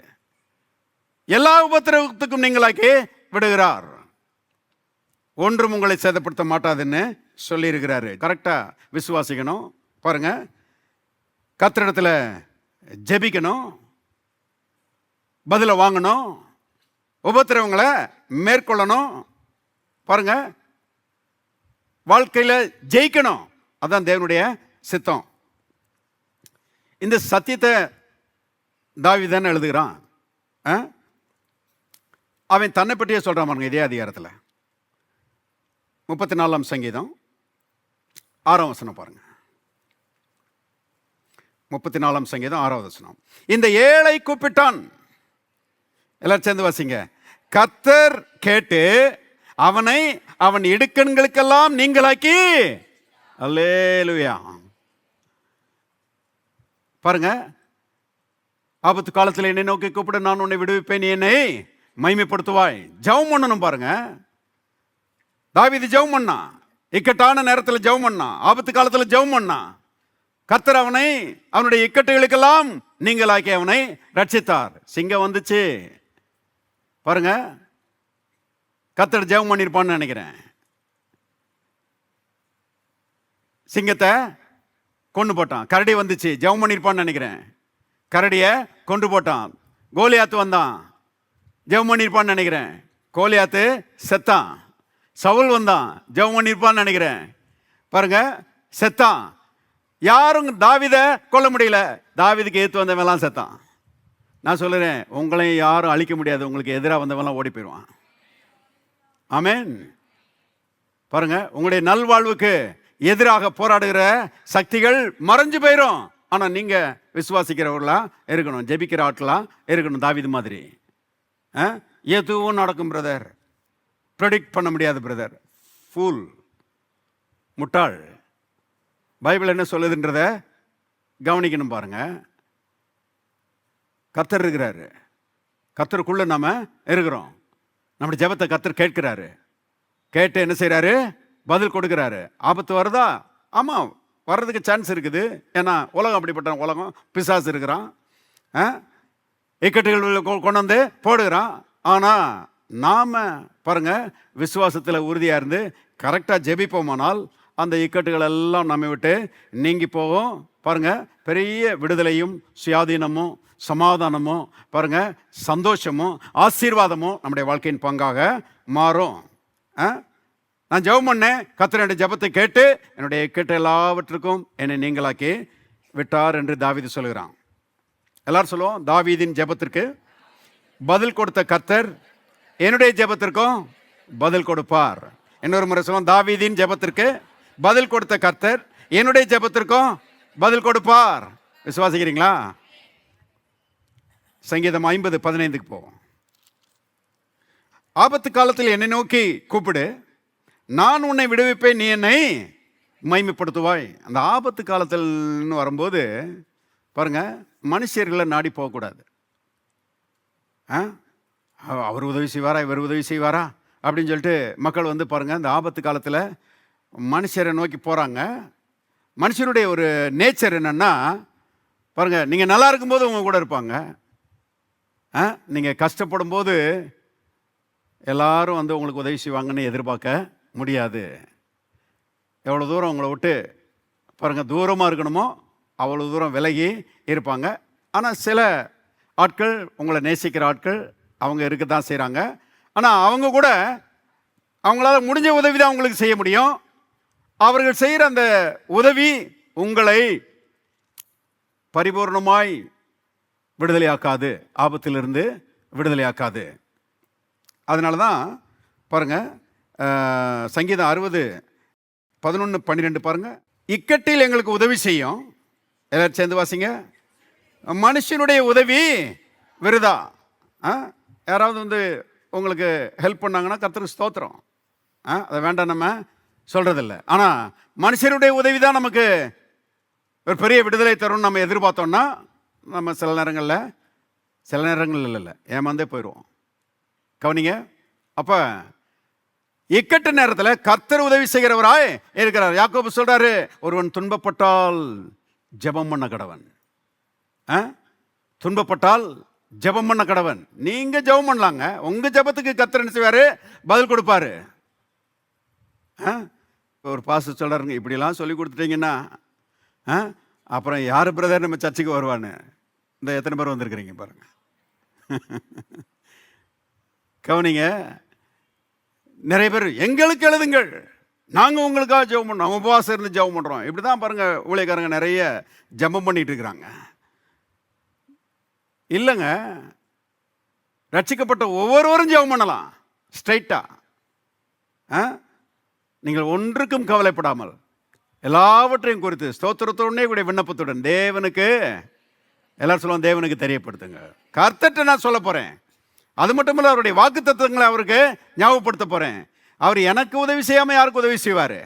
எல்லா உபத்திரவத்துக்கும் நீங்களாக்கி விடுகிறார், ஒன்றும் உங்களை சேதப்படுத்த மாட்டாதுன்னு சொல்லி இருக்கிறாரு. கரெக்டா விசுவாசிக்கணும். பாருங்க, கர்த்தரிடத்துல ஜெபிக்கணும், பதில வாங்கணும், உபத்திரவங்களை மேற்கொள்ளணும். பாருங்க, வாழ்க்கையில ஜெயிக்கணும். அதான் தேவனுடைய சித்தம். இந்த சத்தியத்தை தாவீது எழுதுகிறான். அவன் தன்னை பற்றியே சொல்றான் பாருங்க. இதே அதிகாரத்தில் 34ஆம் சங்கீதம் 6ஆம் வசனம் பாருங்க. 34ஆம் சங்கீதம் 6ஆவது வசனம். இந்த ஏழை கூப்பிட்டான். எல்லாரும் சேர்ந்து வாசிங்க. கர்த்தர் கேட்டு அவனை அவன் இடுக்கண்களுக்கெல்லாம் நீங்களாக்கி. அல்லேலூயா. பாருங்க, ஆபத்து காலத்தில் என்னை நோக்கி கூப்பிட, நான் உன்னை விடுவிப்பேன், நீ என்னை மகிமைப்படுத்துவாய். ஜெபம் பண்ணணும். பாருங்க, தாவீது ஜெபம் பண்ணா, இக்கட்டான நேரத்தில் ஜெபம் பண்ணா, ஆபத்து காலத்தில் ஜெபம் பண்ணா. கர்த்தர் அவனை அவனுடைய இக்கட்டுகளுக்கெல்லாம் நீங்களாக்கி அவனை ரட்சித்தார். சிங்கம் வந்துச்சு பாருங்க, கர்த்தர் ஜெபம் பண்ணியிருப்பான்னு நினைக்கிறேன். சிங்கத்தை கொண்டு போட்டான். கரடி வந்துச்சு, ஜெபம் பண்ணியிருப்பான்னு நினைக்கிறேன். கரடியை கொண்டு போட்டான். கோலியாத்து வந்தான், ஜெபம் பண்ணியிருப்பான்னு நினைக்கிறேன். கோலியாத்து செத்தான். சவுல் வந்தான், ஜெபம் பண்ணியிருப்பான்னு நினைக்கிறேன். பாருங்க, செத்தான். யாரும் தாவீதை கொல்ல முடியல. தாவீதுக்கு எதிர்த்து வந்தவெல்லாம் செத்தான். நான் சொல்லுறேன், உங்களையும் யாரும் அழிக்க முடியாது. உங்களுக்கு எதிராக வந்தவெல்லாம் ஓடி போயிடுவான். ஆமென். பாருங்க, உங்களுடைய நல்வாழ்வுக்கு எதிராக போராடுகிற சக்திகள் மறைஞ்சு போயிடும். ஆனால் நீங்க விசுவாசிக்கிறவர்களா இருக்கணும், ஜெபிக்கிற ஆட்களா இருக்கணும். தாவீது மாதிரி எதுவும் நடக்கும் பிரதர், ப்ரெடிக்ட் பண்ண முடியாது பிரதர். ஃபூல், முட்டாள். பைபிள் என்ன சொல்லுதுன்றத கவனிக்கணும். பாருங்க, கர்த்தர் இருக்கிறாரு, கர்த்தருக்குள்ள நாம இருக்கிறோம். நம்முடைய ஜெபத்தை கர்த்தர் கேட்கிறாரு. கேட்டு என்ன செய்யறாரு? பதில் கொடுக்கிறாரு. ஆபத்து வருதா? ஆமா, வர்றதுக்கு சான்ஸ் இருக்குது. ஏன்னா உலகம் அப்படிப்பட்ட உலகம். பிசாசு இருக்கிறான், இக்கட்டுகள் கொண்டு வந்து போடுகிறான். ஆனா நாம பாருங்க, விசுவாசத்தில் உறுதியா இருந்து கரெக்டா ஜெபிப்போமானால் அந்த இக்கட்டுகள் எல்லாம் நம்மை விட்டு நீங்கி போகும். பாருங்க, பெரிய விடுதலையும் சுயாதீனமும் சமாதானமும் பாருங்க சந்தோஷமும் ஆசீர்வாதமும் நம்முடைய வாழ்க்கையின் பங்காக மாறும். நான் ஜெபம் பண்ணேன், கர்த்தர் என்னுடைய ஜெபத்தை கேட்டு என்னுடைய இக்கட்டு எல்லாவற்றுக்கும் என்னை நீங்களாக்கி விட்டார் என்று தாவீது சொல்கிறான். எல்லாரும் சொல்லுவோம், தாவீதின் ஜெபத்திற்கு பதில் கொடுத்த கர்த்தர் என்னுடைய ஜெபத்திற்கும் பதில் கொடுப்பார். இன்னொரு முறை சொல்லுவோம், தாவீதின் ஜெபத்திற்கு பதில் கொடுத்த கர்த்தர் என்னுடைய ஜெபத்திற்கும் பதில் கொடுப்பார். விசுவாசிக்கிறீங்களா? சங்கீதம் 50:15 போவோம். ஆபத்து காலத்தில் என்னை நோக்கி கூப்பிடு, நான் உன்னை விடுவிப்பேன், நீ என்னை மகிமைப்படுத்துவாய். அந்த ஆபத்து காலத்தில் வரும்போது பாருங்க, மனுஷர்களை நாடி போகக்கூடாது. அவர் உதவி செய்வாரா, இவர் உதவி செய்வாரா அப்படின்னு சொல்லிட்டு மக்கள் வந்து பாருங்க, இந்த ஆபத்து காலத்தில் மனுஷரை நோக்கி போகிறாங்க. மனுஷனுடைய ஒரு நேச்சர் என்னன்னா பாருங்க, நீங்கள் நல்லா இருக்கும்போது உங்க கூட இருப்பாங்க. நீங்கள் கஷ்டப்படும் போது எல்லாரும் வந்து உங்களுக்கு உதவி செய்வாங்கன்னு எதிர்பார்க்க முடியாது. எவ்வளோ தூரம் உங்களை விட்டு பாருங்க தூரமாக இருக்கணுமோ அவ்வளோ தூரம் விலகி இருப்பாங்க. ஆனால் சில ஆட்கள், உங்களை நேசிக்கிற ஆட்கள், அவங்க இருக்க தான் செய்கிறாங்க. ஆனால் அவங்க கூட அவங்களால முடிஞ்ச உதவி தான் உங்களுக்கு செய்ய முடியும். அவர்கள் செய்கிற அந்த உதவி உங்களை பரிபூர்ணமாய் விடுதலையாக்காது, ஆபத்திலிருந்து விடுதலையாக்காது. அதனால தான் பாருங்க, சங்கீதம் 60:11-12 பாருங்க. இக்கட்டில் எங்களுக்கு உதவி செய்யும். எல்லாரும் சேர்ந்து வாசிங்க. மனுஷனுடைய உதவி விருதா. யாராவது வந்து உங்களுக்கு ஹெல்ப் பண்ணாங்கன்னா கர்த்தருக்கு ஸ்தோத்திரம், அதை வேண்டாம் நம்ம சொல்றதில்லை. ஆனால் மனுஷனுடைய உதவி தான் நமக்கு ஒரு பெரிய விடுதலை தரும்னு நம்ம எதிர்பார்த்தோம்னா நம்ம சில நேரங்கள் இல்லை ஏமாந்தே போயிடுவோம். கவனிங்க, அப்போ இக்கட்டு நேரத்தில் கர்த்தர் உதவி செய்கிறவராய் இருக்கிறார். யாக்கோபு சொல்றாரு, ஒருவன் துன்பப்பட்டால் ஜெபம் பண்ண கடவன். துன்பப்பட்டால் ஜெபம் பண்ண கடவன். நீங்க ஜெபம் பண்ணலாங்க, உங்க ஜெபத்துக்கு கர்த்தர் என்ன செய்வாரு? பதில் கொடுப்பாரு. ஒரு பாஸ்டர் சொல்றாருங்க, இப்படிலாம் சொல்லி கொடுத்துட்டீங்கன்னா அப்புறம் யாரு பிரதர் நம்ம சர்ச்சுக்கு வருவான்னு. இந்த எத்தனை பேர் வந்திருக்கிறீங்க பாருங்க. கவனிங்க, நிறைய பேர் எங்களுக்கு எழுதுங்கள், நாங்கள் உங்களுக்காக ஜெபம் பண்ணோம், உபவாசம் இருந்து ஜெபம் பண்ணுறோம். இப்படி தான் பாருங்க ஊழியக்காரங்க நிறைய ஜெபம் பண்ணிட்டு இருக்கிறாங்க. இல்லைங்க, ரட்சிக்கப்பட்ட ஒவ்வொருவரும் ஜெபம் பண்ணலாம் ஸ்ட்ரைட்டா. நீங்கள் ஒன்றுக்கும் கவலைப்படாமல் எல்லாவற்றையும் குறித்து ஸ்தோத்திரத்தோடனே கூட விண்ணப்பத்துடன் தேவனுக்கு, எல்லாரும் சொல்லுவோம், தேவனுக்கு தெரியப்படுத்துங்க. கர்த்தர்ட்ட நான் சொல்ல போறேன். அது மட்டும் இல்லை, அவருடைய வாக்கு தத்துவங்களை அவருக்கு ஞாபகப்படுத்த போறேன். அவர் எனக்கு உதவி செய்யாம யாருக்கு உதவி செய்வாரு?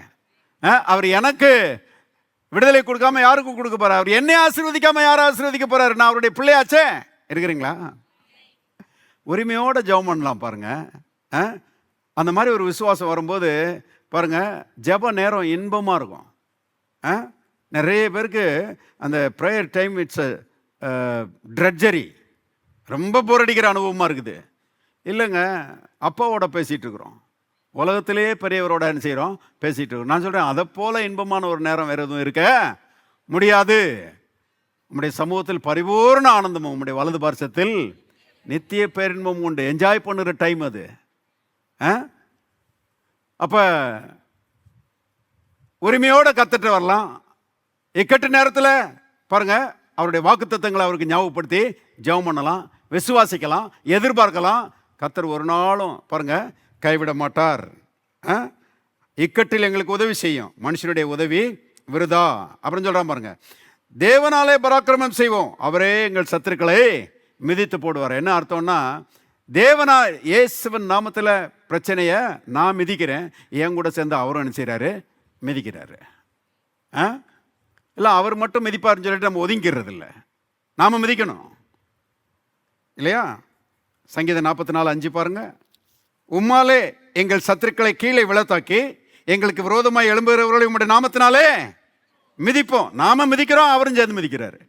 அவர் எனக்கு விடுதலை கொடுக்காம யாருக்கு கொடுக்க போறாரு? அவர் என்னை ஆசீர்வதிக்காம யாரை ஆசீர்வதிக்க போறாரு? நான் அவருடைய பிள்ளையாச்சே. இருக்கிறீங்களா? உரிமையோட ஜெபம் பண்ணலாம் பாருங்க. அந்த மாதிரி ஒரு விசுவாசம் வரும்போது பாருங்க, ஜெப நேரம் இன்பமா இருக்கும். நிறைய பேருக்கு அந்த ப்ரேயர் டைம் இட்ஸ் ட்ரெட்ஜரி, ரொம்ப போர் அடிக்கிற அனுபவமாக இருக்குது. இல்லைங்க, அப்பாவோட பேசிகிட்டு இருக்கிறோம், உலகத்திலேயே பெரியவரோட என்ன செய்கிறோம், பேசிகிட்டு இருக்கோம். நான் சொல்கிறேன், அதை போல் இன்பமான ஒரு நேரம் வேறு எதுவும் இருக்க முடியாது. உம்முடைய சமூகத்தில் பரிபூர்ண ஆனந்தமும் உம்முடைய வலது பார்சத்தில் நித்திய பேரின்பமும் உண்டு. என்ஜாய் பண்ணுற டைம் அது. அப்போ உரிமையோடு கத்துட்டு வரலாம். இக்கட்டு நேரத்தில் பாருங்க, அவருடைய வாக்குத்தத்தங்களை அவருக்கு ஞாபகப்படுத்தி ஜெபம் பண்ணலாம், விசுவாசிக்கலாம், எதிர்பார்க்கலாம். கர்த்தர் ஒரு நாளும் பாருங்க கைவிட மாட்டார். இக்கட்டில் எங்களுக்கு உதவி செய்யும், மனுஷனுடைய உதவி விருதா அப்படின்னு சொல்றான் பாருங்க. தேவனாலே பராக்கிரமம் செய்வோம், அவரே எங்கள் சத்துருக்களை மிதித்து போடுவார். என்ன அர்த்தம்னா, தேவனா இயேசுவின் நாமத்தில் பிரச்சனையை நான் மிதிக்கிறேன், என் கூட சேர்ந்து அவரும் என்ன செய்கிறாரு, மிதிக்கிறாரு. இல்லை அவர் மட்டும் மிதிப்பாருன்னு சொல்லிட்டு நம்ம ஒதுங்கிறது இல்லை, நாம் மிதிக்கணும் இல்லையா? சங்கீதம் 44:5 பாருங்க. உம்மாலே எங்கள் சத்துருக்களை கீழே விழத்தாக்கி எங்களுக்கு விரோதமாக எழும்புகிறவர்களை உம்முடைய நாமத்தினாலே மிதிப்போம். நாம மிதிக்கிறோம், அவரும் சேர்ந்து மிதிக்கிறாரு.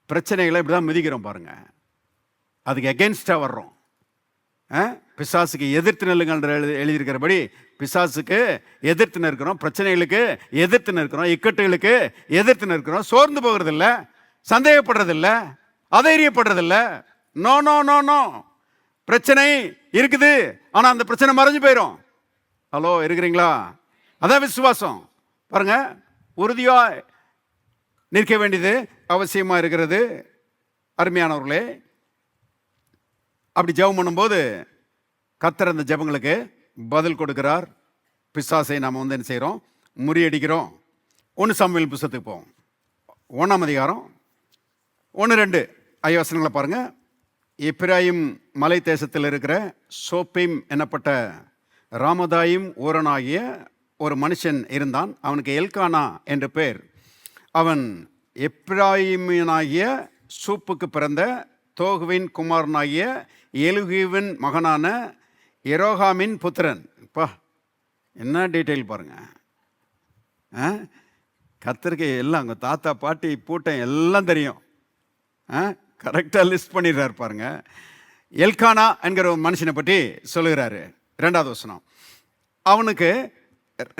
பிரச்சனைகளை இப்படிதான் மிதிக்கிறோம் பாருங்க. அதுக்கு எகென்ஸ்டா வர்றோம். பிசாசுக்கு எதிர்த்து நில்லுங்கள் எழுதியிருக்கிறபடி பிசாசுக்கு எதிர்த்து நிற்கிறோம், பிரச்சனைகளுக்கு எதிர்த்து நிற்கிறோம், இக்கட்டுகளுக்கு எதிர்த்து நிற்கிறோம். சோர்ந்து போகிறதில்ல, சந்தேகப்படுறதில்ல, அதைரியப்படுறதில்ல. No no no no. பிரச்சனை இருக்குது, ஆனா அந்த பிரச்சனை மறைஞ்சு போயிடும். ஹலோ, இருக்கிறீங்களா? அதான் விசுவாசம். பாருங்க, உறுதியா நிற்க வேண்டியது அவசியமா இருக்கிறது. அருமையானவர்களே, அப்படி ஜெபம் பண்ணும்போது கர்த்தர் அந்த ஜெபங்களுக்கு பதில் கொடுக்கிறார். பிசாசை நாம் என்ன செய்கிறோம், முறியடிக்கிறோம். 1 சாமுவேல் புத்தகத்துக்கு போவோம். 1ஆம் அதிகாரம் 1-2 வசனங்களை பாருங்க. எப்பிராயிம் மலை தேசத்தில் இருக்கிற சோப்பீம் எனப்பட்ட ராமதாயிம் ஊரனாகிய ஒரு மனுஷன் இருந்தான். அவனுக்கு எல்கானா என்று பெயர். அவன் எப்பிராயிமினாகிய சூப்புக்கு பிறந்த தோகுவின் குமாரனாகிய எலுகீவின் மகனான எரோகாமின் புத்திரன். பா, என்ன டீட்டெயில் பாருங்க. கர்த்தருக்கு எல்லாம் அவங்க தாத்தா பாட்டி பூட்டம் எல்லாம் தெரியும். கரெக்டாக லிஸ்ட் பண்ணிடுறாரு பாருங்க. எல்கானா என்கிற ஒரு மனுஷனை பற்றி சொல்லுகிறாரு. 2வது வசனம். அவனுக்கு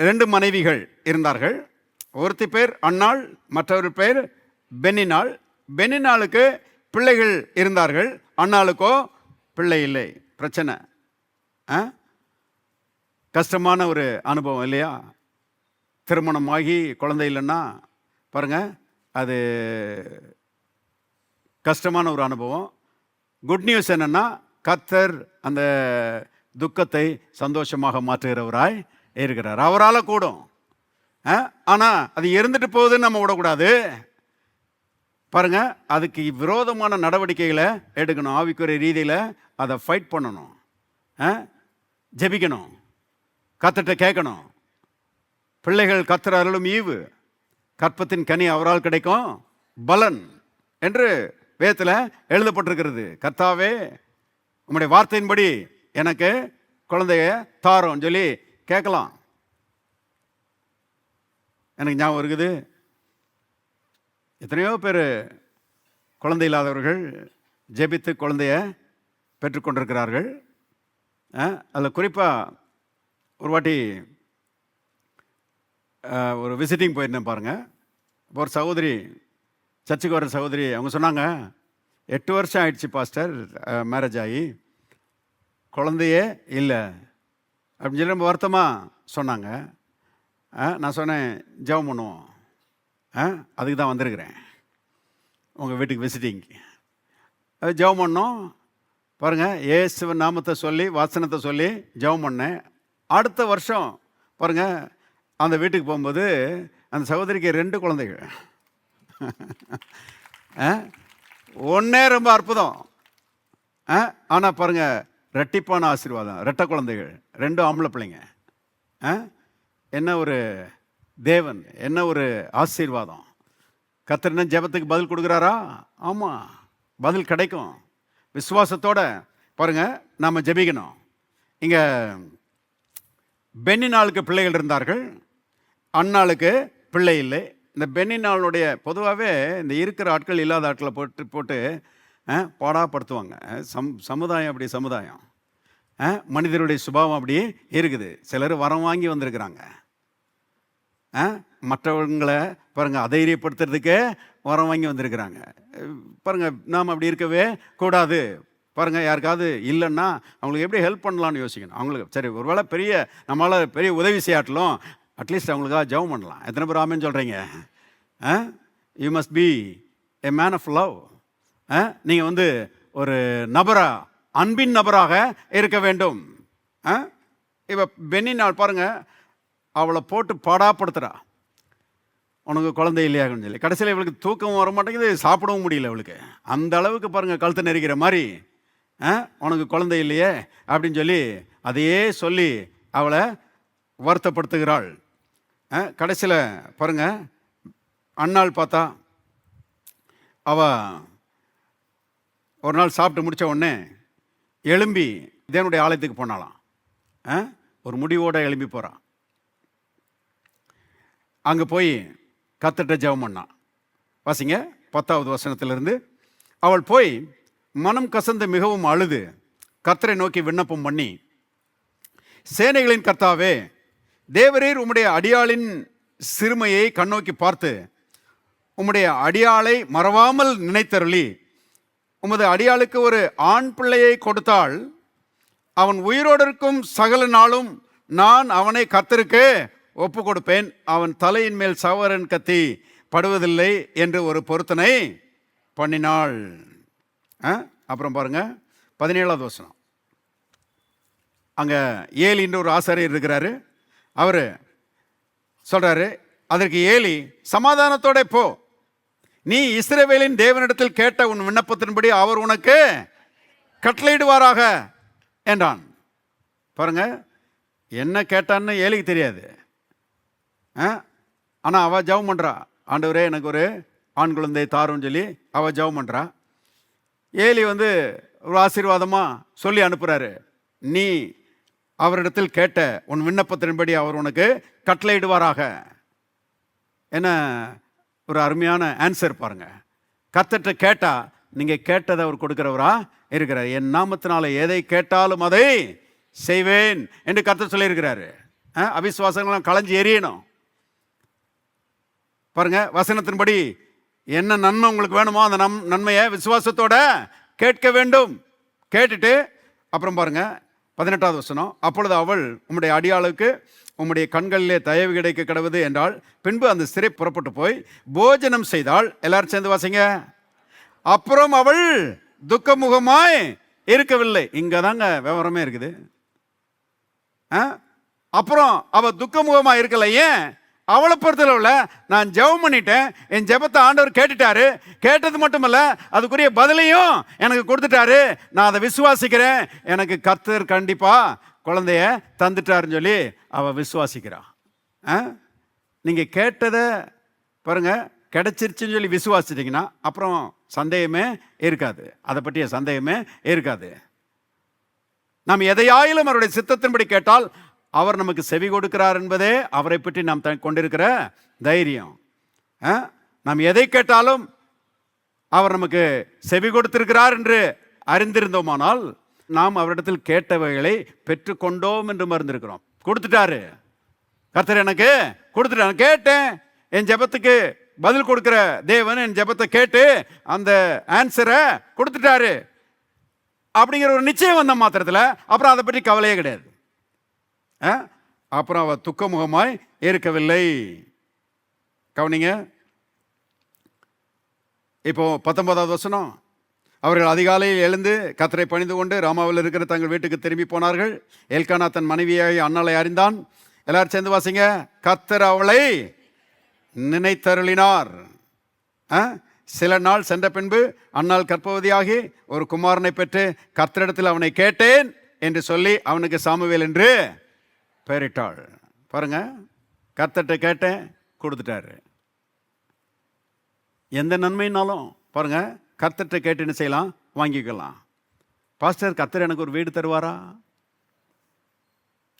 2 மனைவிகள் இருந்தார்கள். ஒருத்தி பேர் அன்னாள், மற்றொரு பேர் பெனினாள். பெனினாளுக்கு பிள்ளைகள் இருந்தார்கள், அன்னாளுக்கோ பிள்ளை இல்லை. பிரச்சனை, கஷ்டமான ஒரு அனுபவம் இல்லையா? திருமணமாகி குழந்தை இல்லைன்னா பாருங்க, அது கஷ்டமான ஒரு அனுபவம். குட் நியூஸ் என்னன்னா, கர்த்தர் அந்த துக்கத்தை சந்தோஷமாக மாற்றுகிறவராய் இருக்கிறார். அவரால் கூடும். ஆனால் அது இருந்துட்டு போகுதுன்னு நம்ம விடக்கூடாது. பாருங்க, அதுக்கு விரோதமான நடவடிக்கைகளை எடுக்கணும். ஆவிக்குரிய ரீதியில் அதை ஃபைட் பண்ணணும், ஜெபிக்கணும், கர்த்தர்ட்ட கேட்கணும். பிள்ளைகள் கர்த்தர் அருளும் ஈவு, கற்பத்தின் கனி அவரால் கிடைக்கும் பலன் என்று வேதத்தில் எழுதப்பட்டிருக்கிறது. கர்த்தாவே, உம்முடைய வார்த்தையின்படி எனக்கு குழந்தைய தாரோன்னு சொல்லி கேட்கலாம். எனக்கு ஞாபகம் இருக்குது, எத்தனையோ பேர் குழந்தை இல்லாதவர்கள் ஜெபித்து குழந்தைய பெற்றுக்கொண்டிருக்கிறார்கள். அதில் குறிப்பாக ஒரு வாட்டி ஒரு விசிட்டிங் போயிருந்தேன் பாருங்கள். ஒரு சகோதரி, சர்ச்சுக்கு வர சகோதரி, அவங்க சொன்னாங்க, 8 வருஷம் ஆயிடுச்சு பாஸ்டர் மேரேஜ் ஆகி, குழந்தையே இல்லை அப்படின்னு சொல்லி ரொம்ப வருத்தமாக சொன்னாங்க. நான் சொன்னேன், ஜெபம் பண்ணுவோம், அதுக்கு தான் வந்திருக்கிறேன் உங்கள் வீட்டுக்கு விசிட்டிங்க்கு. அது ஜெபம் பண்ணோம் பாருங்கள். இயேசுவின் நாமத்தை சொல்லி வசனத்தை சொல்லி ஜெபம் பண்ணேன். அடுத்த வருஷம் பாருங்கள், அந்த வீட்டுக்கு போகும்போது அந்த சகோதரிக்கு 2 குழந்தைகள். ஒன்றே ரொம்ப அற்புதம். ஆனால் பாருங்கள், ரெட்டிப்பான ஆசீர்வாதம். 2 குழந்தைகள், 2 ஆம்பளை பிள்ளைங்க. என்ன ஒரு தேவன், என்ன ஒரு ஆசீர்வாதம். கர்த்தர் என்ன ஜெபத்துக்கு பதில் கொடுக்குறாரா? ஆமாம், பதில் கிடைக்கும். விசுவாசத்தோட பாருங்க நாம் ஜெபிக்கணும். இங்கே பென்னினாளுக்கு பிள்ளைகள் இருந்தார்கள். அன்னாளுக்கு பிள்ளை இல்லை. இந்த பென்னினாளுடைய பொதுவாகவே இந்த இருக்கிற ஆட்கள் இல்லாத ஆட்களை போட்டு போட்டு பாடாப்படுத்துவாங்க. சமுதாயம் அப்படி சமுதாயம். மனிதருடைய சுபாவம் அப்படி இருக்குது. சிலர் வரம் வாங்கி வந்திருக்கிறாங்க. மற்றவங்களை பாருங்கள் அதைரியப்படுத்துறதுக்கே வரம் வாங்கி வந்திருக்கிறாங்க. பாருங்கள் நாம் அப்படி இருக்கவே கூடாது. பாருங்கள் யாருக்காவது இல்லைன்னா அவங்களுக்கு எப்படி ஹெல்ப் பண்ணலான்னு யோசிக்கணும். அவங்களுக்கு சரி ஒருவேளை பெரிய நம்மளால் பெரிய உதவி செய்யாட்டலும் அட்லீஸ்ட் அவங்களுக்காக ஜெபம் பண்ணலாம். எத்தனை பேர் ஆமேன்னு சொல்கிறீங்க? You must be a man of love. நீங்கள் ஒரு நபராக அன்பின் நபராக இருக்க வேண்டும். இப்போ பென்னினாள் பாருங்கள் அவளை போட்டு பாடாப்படுத்துகிறா. உனக்கு குழந்தை இல்லையான்னு சொல்லி கடைசியில் இவளுக்கு தூக்கம் வர மாட்டேங்குது, சாப்பிடவும் முடியல அவளுக்கு. அந்த அளவுக்கு பாருங்கள் கழுத்தை நெரிக்கிற மாதிரி உனக்கு குழந்தை இல்லையே அப்படின்னு சொல்லி அதையே சொல்லி அவளை வருத்தப்படுத்துகிறாள். கடைசியில் பாருங்க அன்னாள் பார்த்தா ஒரு நாள் சாப்பிட்டு முடித்த உடனே எழும்பி தேவனுடைய ஆலயத்துக்கு போனாலாம். ஒரு முடிவோடு எழும்பி போகிறான். அங்கே போய் கர்த்தர்ட்ட ஜெபம் பண்ணான். வாசிங்க 10வது வசனத்திலிருந்து. அவள் போய் மனம் கசந்து மிகவும் அழுது கர்த்தரை நோக்கி விண்ணப்பம் பண்ணி, சேனைகளின் கர்த்தாவே, தேவரீர் உம்முடைய அடியாளின் சிறுமையை கண்ணோக்கி பார்த்து உம்முடைய அடியாளை மறவாமல் நினைத்தருளி உமது அடியாளுக்கு ஒரு ஆண் பிள்ளையை கொடுத்தால் அவன் உயிரோடு இருக்கும் சகல நாளும் நான் அவனை கர்த்தருக்கு ஒப்பு கொடுப்பேன். அவன் தலையின் மேல் சவரன் கத்தி படுவதில்லை என்று ஒரு பொருத்தனை பண்ணினாள். அப்புறம் பாருங்க 17வது வசனம். அங்கே ஏலின்ற ஒரு ஆசாரியர் இருக்கிறாரு. அவர் சொல்கிறாரு, அதற்கு ஏலி, சமாதானத்தோட போ, நீ இஸ்ரவேலின் தேவனிடத்தில் கேட்ட உன் விண்ணப்பத்தின்படி அவர் உனக்கு கட்டளையிடுவாராக என்றான். பாருங்க என்ன கேட்டான்னு ஏலிக்கு தெரியாது. ஆனால் அவள் ஜெபம் பண்ணுறா, ஆண்டவரே எனக்கு ஒரு ஆண் குழந்தை தாருன்னு சொல்லி அவள் ஜெபம் பண்ணுறா. ஏலி ஒரு ஆசீர்வாதமாக சொல்லி அனுப்புகிறாரு, நீ அவரிடத்தில் கேட்ட உன் விண்ணப்பத்தின்படி அவர் உனக்கு கட்டளையிடுவாராக. என்ன ஒரு அருமையான ஆன்சர் பாருங்க. கர்த்தர்ட்ட கேட்டால் நீங்கள் கேட்டதை அவர் கொடுக்குறவரா இருக்கிறார். என் நாமத்தினால எதை கேட்டாலும் அதை செய்வேன் என்று கர்த்தர் சொல்லியிருக்கிறாரு. அவிசுவாசங்கள்லாம் களைஞ்சி எறியணும். பாருங்க வசனத்தின்படி என்ன நன்மை உங்களுக்கு வேணுமோ அந்த நன்மையை விசுவாசத்தோட கேட்க வேண்டும். கேட்டுட்டு அப்புறம் பாருங்க 18வது வசனம். அப்பொழுது அவள் உம்முடைய அடியாளுக்கு உம்முடைய கண்களிலே தயவு கிடைக்க கிடவது என்றாள். பின்பு அந்த ஸ்திரீ புறப்பட்டு போய் போஜனம் செய்தாள். எல்லாரும் சேர்ந்து வாசிங்க. அப்புறம் அவள் துக்கமுகமாய் இருக்கவில்லை. இங்கே தாங்க விவரமே இருக்குது. அப்புறம் அவள் துக்கமுகமாக இருக்கல. ஏன்? அவளை பொறுத்தளவில் நான் ஜெபம் பண்ணிட்டேன், என் ஜெபத்தை ஆண்டவர் கேட்டுட்டாரு. கேட்டது மட்டுமல்ல, அதுக்குரிய பதிலையும் எனக்கு கொடுத்துட்டாரு. நான் அதை விசுவாசிக்கிறேன். எனக்கு கர்த்தர் கண்டிப்பாக குழந்தைய தந்துட்டாருன்னு சொல்லி அவள் விசுவாசிக்கிறான். நீங்கள் கேட்டதை பாருங்க கிடைச்சிருச்சுன்னு சொல்லி விசுவாசிச்சிட்டிங்கன்னா அப்புறம் சந்தேகமே இருக்காது. அதை பற்றிய சந்தேகமே இருக்காது. நாம் எதையாயிலும் அவருடைய சித்தத்தின்படி கேட்டால் அவர் நமக்கு செவி கொடுக்கிறார் என்பதே அவரை பற்றி நாம் கொண்டிருக்கிற தைரியம். நாம் எதை கேட்டாலும் அவர் நமக்கு செவி கொடுத்திருக்கிறார் என்று அறிந்திருந்தோமானால் நாம் அவரிடத்தில் கேட்டவைகளை பெற்றுக்கொண்டோம் என்று மறந்திருக்கிறோம். கொடுத்துட்டாரு கர்த்தர், எனக்கு கொடுத்துட்டாரு. கேட்டேன், என் ஜெபத்துக்கு பதில் கொடுக்கிற தேவன் என் ஜெபத்தை கேட்டு அந்த ஆன்சரை கொடுத்துட்டாரு அப்படிங்கிற ஒரு நிச்சயம் வந்த மாத்திரத்தில் அப்புறம் அதை பற்றி கவலையே கிடையாது. அப்புறம் அவ துக்கமுகமாய் இருக்கவில்லை. கவனிங்க. இப்போ 19வது வசனம். அவர்கள் அதிகாலையில் எழுந்து கர்த்தரை பணிந்து கொண்டு ராமாவில் இருக்கிற தங்கள் வீட்டுக்கு திரும்பி போனார்கள். எல்கானா தன் மனைவியாகி அன்னாளை அறிந்தான். எல்லாரும் சேர்ந்து வாசிங்க. கர்த்தர் அவளை நினைத்தருளினார். சில நாள் சென்ற பின்பு அன்னாள் கர்ப்பவதியாகி ஒரு குமாரனை பெற்று கர்த்தரிடத்தில் அவனை கேட்டேன் என்று சொல்லி அவனுக்கு சாமுவேல் என்று பெயரிட்டாள். பாருங்க, கர்த்தர்ட்ட கேட்டேன், கொடுத்துட்டாரு. எந்த நன்மைனாலும் பாருங்க கர்த்தர்ட்ட கேட்டு என்ன செய்யலாம்? வாங்கிக்கலாம். பாஸ்டர், கர்த்தர் எனக்கு ஒரு வீடு தருவாரா?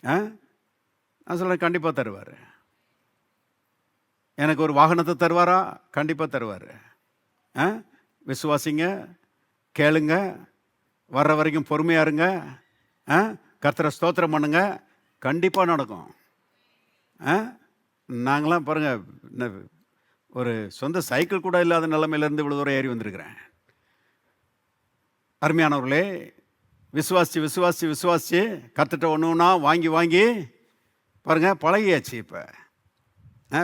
நான் சொல்கிறேன், கண்டிப்பாக தருவார். எனக்கு ஒரு வாகனத்தை தருவாரா? கண்டிப்பாக தருவார். விசுவாசிங்க, கேளுங்க, வர்ற வரைக்கும் பொறுமையாக இருங்க, கர்த்தரை ஸ்தோத்திரம் பண்ணுங்க, கண்டிப்பாக நடக்கும். நாங்களாம் பாருங்கள், ஒரு சொந்த சைக்கிள் கூட இல்லாத நிலைமையிலேருந்து இவ்வளோ தூரம் ஏறி வந்திருக்கிறேன். அருமையானவர்களே, விசுவாசி கர்த்தர்ட்ட ஒன்று ஒன்றா வாங்கி பாருங்கள், பழகியாச்சு. இப்போ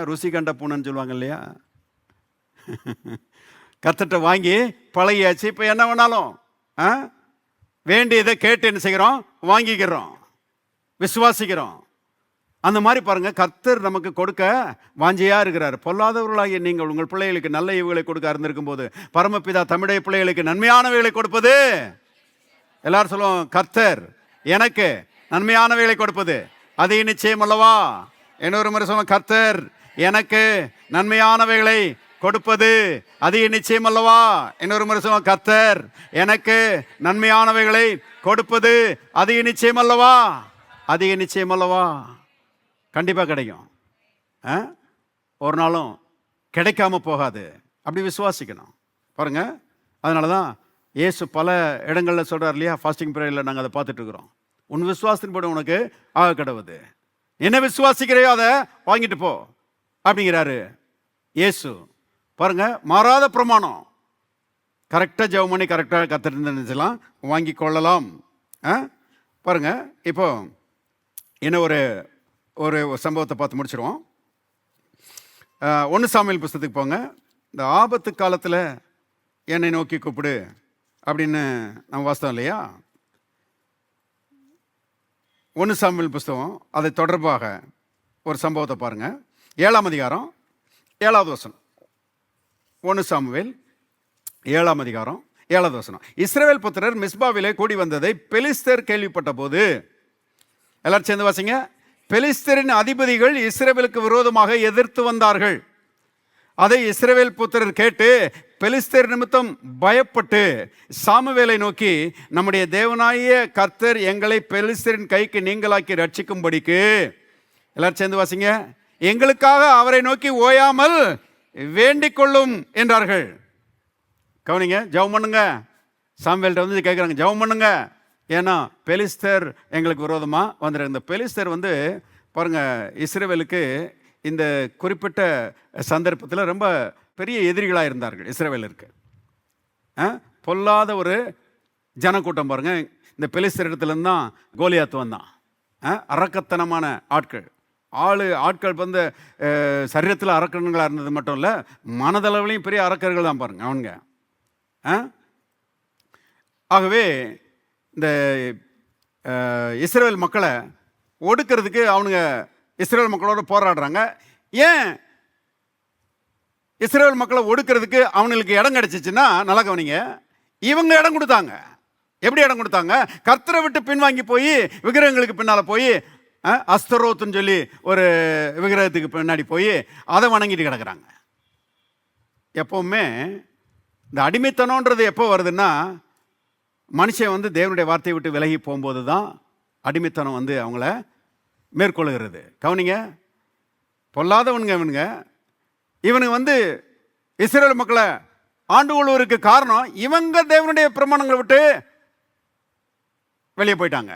ருசி கண்ட பூனைன்னு சொல்லுவாங்க இல்லையா, கர்த்தர்ட்ட வாங்கி பழகியாச்சு. இப்போ என்ன வேணாலும் வேண்டியதை கேட்டு என்ன செய்கிறோம்? வாங்கிக்கிறோம், விசுவாசிக்கிறோம். அந்த மாதிரி பாருங்க, கர்த்தர் நமக்கு கொடுக்க வாஞ்சியா இருக்கிறார். பொல்லாதவர்களாகிய நீங்கள் உங்கள் பிள்ளைகளுக்கு நல்ல ஈவுகளை கொடுக்க இருந்திருக்கும் போது பரமபிதா தம்முடைய பிள்ளைகளுக்கு நன்மையானவைகளை கொடுப்பது. எல்லாரும் சொல்லுவோம், கர்த்தர் எனக்கு நன்மையானவைகளை கொடுப்பது அது நிச்சயம் அல்லவா? இன்னொரு முறை சொல்லுவோம், கர்த்தர் எனக்கு நன்மையானவைகளை கொடுப்பது அது நிச்சயம் அல்லவா? இன்னொரு முறை சொல்லுவோம், கர்த்தர் எனக்கு நன்மையானவைகளை கொடுப்பது அது நிச்சயம் அல்லவா? அதிக நிச்சயம் அல்லவா? கண்டிப்பாக கிடைக்கும். ஒரு நாளும் கிடைக்காம போகாது. அப்படி விசுவாசிக்கணும் பாருங்க. அதனால தான் இயேசு பல இடங்களில் சொல்கிறார் இல்லையா, ஃபாஸ்டிங் ப்ரேயரில் நாங்கள் அதை பார்த்துட்டு இருக்கிறோம். உன் விசுவாசத்தின் போது உனக்கு ஆக கிடவுது, என்ன விசுவாசிக்கிறையோ அதை வாங்கிட்டு போ அப்படிங்கிறாரு இயேசு. பாருங்க, மாறாத பிரமாணம். கரெக்டாக ஜெபம் பண்ணி கரெக்டாக கற்றுட்டுலாம் வாங்கி கொள்ளலாம். பாருங்க, இப்போ என்ன ஒரு சம்பவத்தை பார்த்து முடிச்சிடுவோம். 1 சாமுவேல் புஸ்தகத்துக்கு போங்க. இந்த ஆபத்து காலத்தில் என்னை நோக்கி கூப்பிடு அப்படின்னு நம்ம வாஸ்தவம் இல்லையா? 1 சாமுவேல் புஸ்தகம் அதை தொடர்பாக ஒரு சம்பவத்தை பாருங்க. 7ஆம் அதிகாரம் 7வது வசனம். 1 சாமுவேல் 7ஆம் அதிகாரம் 7வது வசனம். இஸ்ரவேல் புத்திரர் மிஸ்பாவிலே கூடி வந்ததை பெலிஸ்தர் கேள்விப்பட்ட போது, எல்லாரும் சேர்ந்து வாசிங்க. பெலிஸ்தரின் அதிபதிகள் இஸ்ரவேலுக்கு விரோதமாக எதிர்த்து வந்தார்கள். அதை இஸ்ரவேல் புத்திரர் கேட்டு பெலிஸ்தர் நிமித்தம் பயப்பட்டு சாமுவேலை நோக்கி, நம்முடைய தேவனாகிய கர்த்தர் எங்களை பெலிஸ்தரின் கைக்கு நீங்களாக்கி ரட்சிக்கும்படிக்கு, எல்லாரும் சேர்ந்து வாசிங்க, எங்களுக்காக அவரை நோக்கி ஓயாமல் வேண்டிக் கொள்ளும் என்றார்கள். கவனிங்க, ஜெபம் பண்ணுங்க. சாமுவேல்கிட்ட வந்து கேட்குறாங்க, ஜெபம் பண்ணுங்க, ஏன்னா பெலிஸ்தர் எங்களுக்கு விரோதமாக வந்துடுறாங்க. இந்த பெலிஸ்தர் பாருங்க, இஸ்ரவேலுக்கு இந்த குறிப்பிட்ட சந்தர்ப்பத்தில் ரொம்ப பெரிய எதிரிகளாக இருந்தார்கள். இஸ்ரவேலருக்கு பொல்லாத ஒரு ஜனக்கூட்டம். பாருங்க, இந்த பெலிஸ்தர் இடத்துலேருந்து தான் கோலியாத் வந்தான். அரக்கத்தனமான ஆட்கள் சரீரத்தில் அரக்கன்களாக இருந்தது மட்டும் இல்லை, மனதளவுலையும் பெரிய அரக்கர்கள் தான் பாருங்க அவனுங்க. ஆகவே இந்த இஸ்ரவேல் மக்களை ஒடுக்கிறதுக்கு அவனுங்க இஸ்ரவேல் மக்களோட போராடுறாங்க. ஏன் இஸ்ரவேல் மக்களை ஒடுக்கிறதுக்கு அவனுக்கு இடம் கிடைச்சிச்சுன்னா, நல்லா கவனிங்க, இவங்க இடம் கொடுத்தாங்க. எப்படி இடம் கொடுத்தாங்க? கர்த்தரை விட்டு பின்வாங்கி போய் விக்கிரகங்களுக்கு பின்னால் போய் அஸ்தரோத்துன்னு சொல்லி ஒரு விக்கிரகத்துக்கு பின்னாடி போய் அதை வணங்கிட்டு கிடக்குறாங்க. எப்பவுமே இந்த அடிமைத்தனம்ன்றது எப்போ வருதுன்னா, மனுஷன் தேவனுடைய வார்த்தையை விட்டு விலகி போகும்போது தான் அடிமைத்தனம் அவங்கள மேற்கொள்ளுகிறது. கவனிங்க, பொல்லாதவனுங்க இவனுங்க இஸ்ரவேல் மக்களை ஆண்டு கொள்வதற்கு காரணம், இவங்க தேவனுடைய பிரமாணங்களை விட்டு வெளியே போயிட்டாங்க.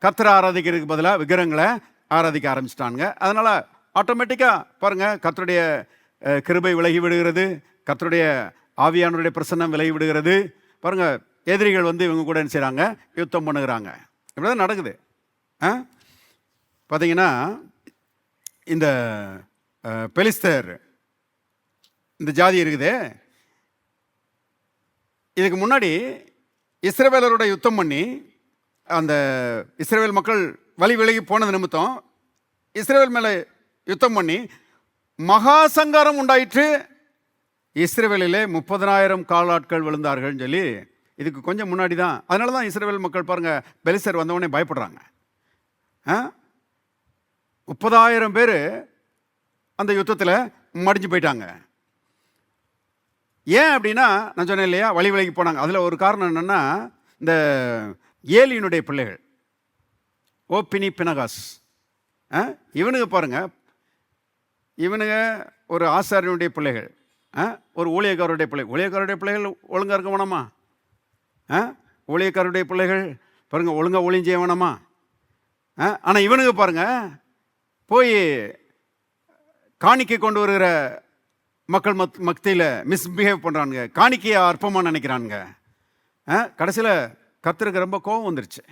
கர்த்தரை ஆராதிக்கிறதுக்கு பதிலாக விக்கிரகங்களை ஆராதிக்க ஆரம்பிச்சிட்டாங்க. அதனால் ஆட்டோமேட்டிக்காக பாருங்கள், கர்த்தருடைய கிருபை விலகி விடுகிறது, கர்த்தருடைய ஆவியானுடைய பிரசன்னம் விலகி விடுகிறது. பாருங்கள், எதிரிகள் இவங்க கூட என்ன செய்கிறாங்க? யுத்தம் பண்ணுகிறாங்க. இப்படி தான் நடக்குது. பார்த்தீங்கன்னா, இந்த பெலிஸ்தர் இந்த ஜாதி இருக்குது. இதுக்கு முன்னாடி இஸ்ரவேலரோட யுத்தம் பண்ணி அந்த இஸ்ரவேல் மக்கள் வழி விலகி போனது நிமித்தம் இஸ்ரவேல் மேலே யுத்தம் பண்ணி மகா சங்காரம் உண்டாயிற்று. இஸ்ரவேலிலே 30,000 காலாட்கள் விழுந்தார்கள்னு சொல்லி இதுக்கு கொஞ்சம் முன்னாடி தான். அதனால தான் இஸ்ரவேல் மக்கள் பாருங்கள், பெலிஸ்தர் வந்தவொடனே பயப்படுறாங்க. 30,000 பேர் அந்த யுத்தத்தில் மடிஞ்சு போயிட்டாங்க. ஏன் அப்படின்னா, நான் சொன்னேன் இல்லையா, வழி விலகி போனாங்க. அதில் ஒரு காரணம் என்னென்னா, இந்த ஏலியினுடைய பிள்ளைகள் ஓபினி பினகாஸ், இவனுக்கு பாருங்கள் இவனுங்க ஒரு ஆசாரியனுடைய பிள்ளைகள், ஒரு ஊழியக்காரருடைய பிள்ளை. ஊழியக்காரருடைய பிள்ளைகள் ஒழுங்காக இருக்க வேணாமா? ஊழியக்காரருடைய பிள்ளைகள் பாருங்கள் ஒழுங்காக ஊழியம் செய்ய வேணாமா? ஆனால் இவனுங்க பாருங்கள் போய் காணிக்கை கொண்டு வருகிற மக்கள் மத்தியில் மிஸ்பிஹேவ் பண்ணுறானுங்க, காணிக்கையை அற்பமாக நினைக்கிறானுங்க. கடைசியில் கர்த்தருக்கு ரொம்ப கோபம் வந்துருச்சு.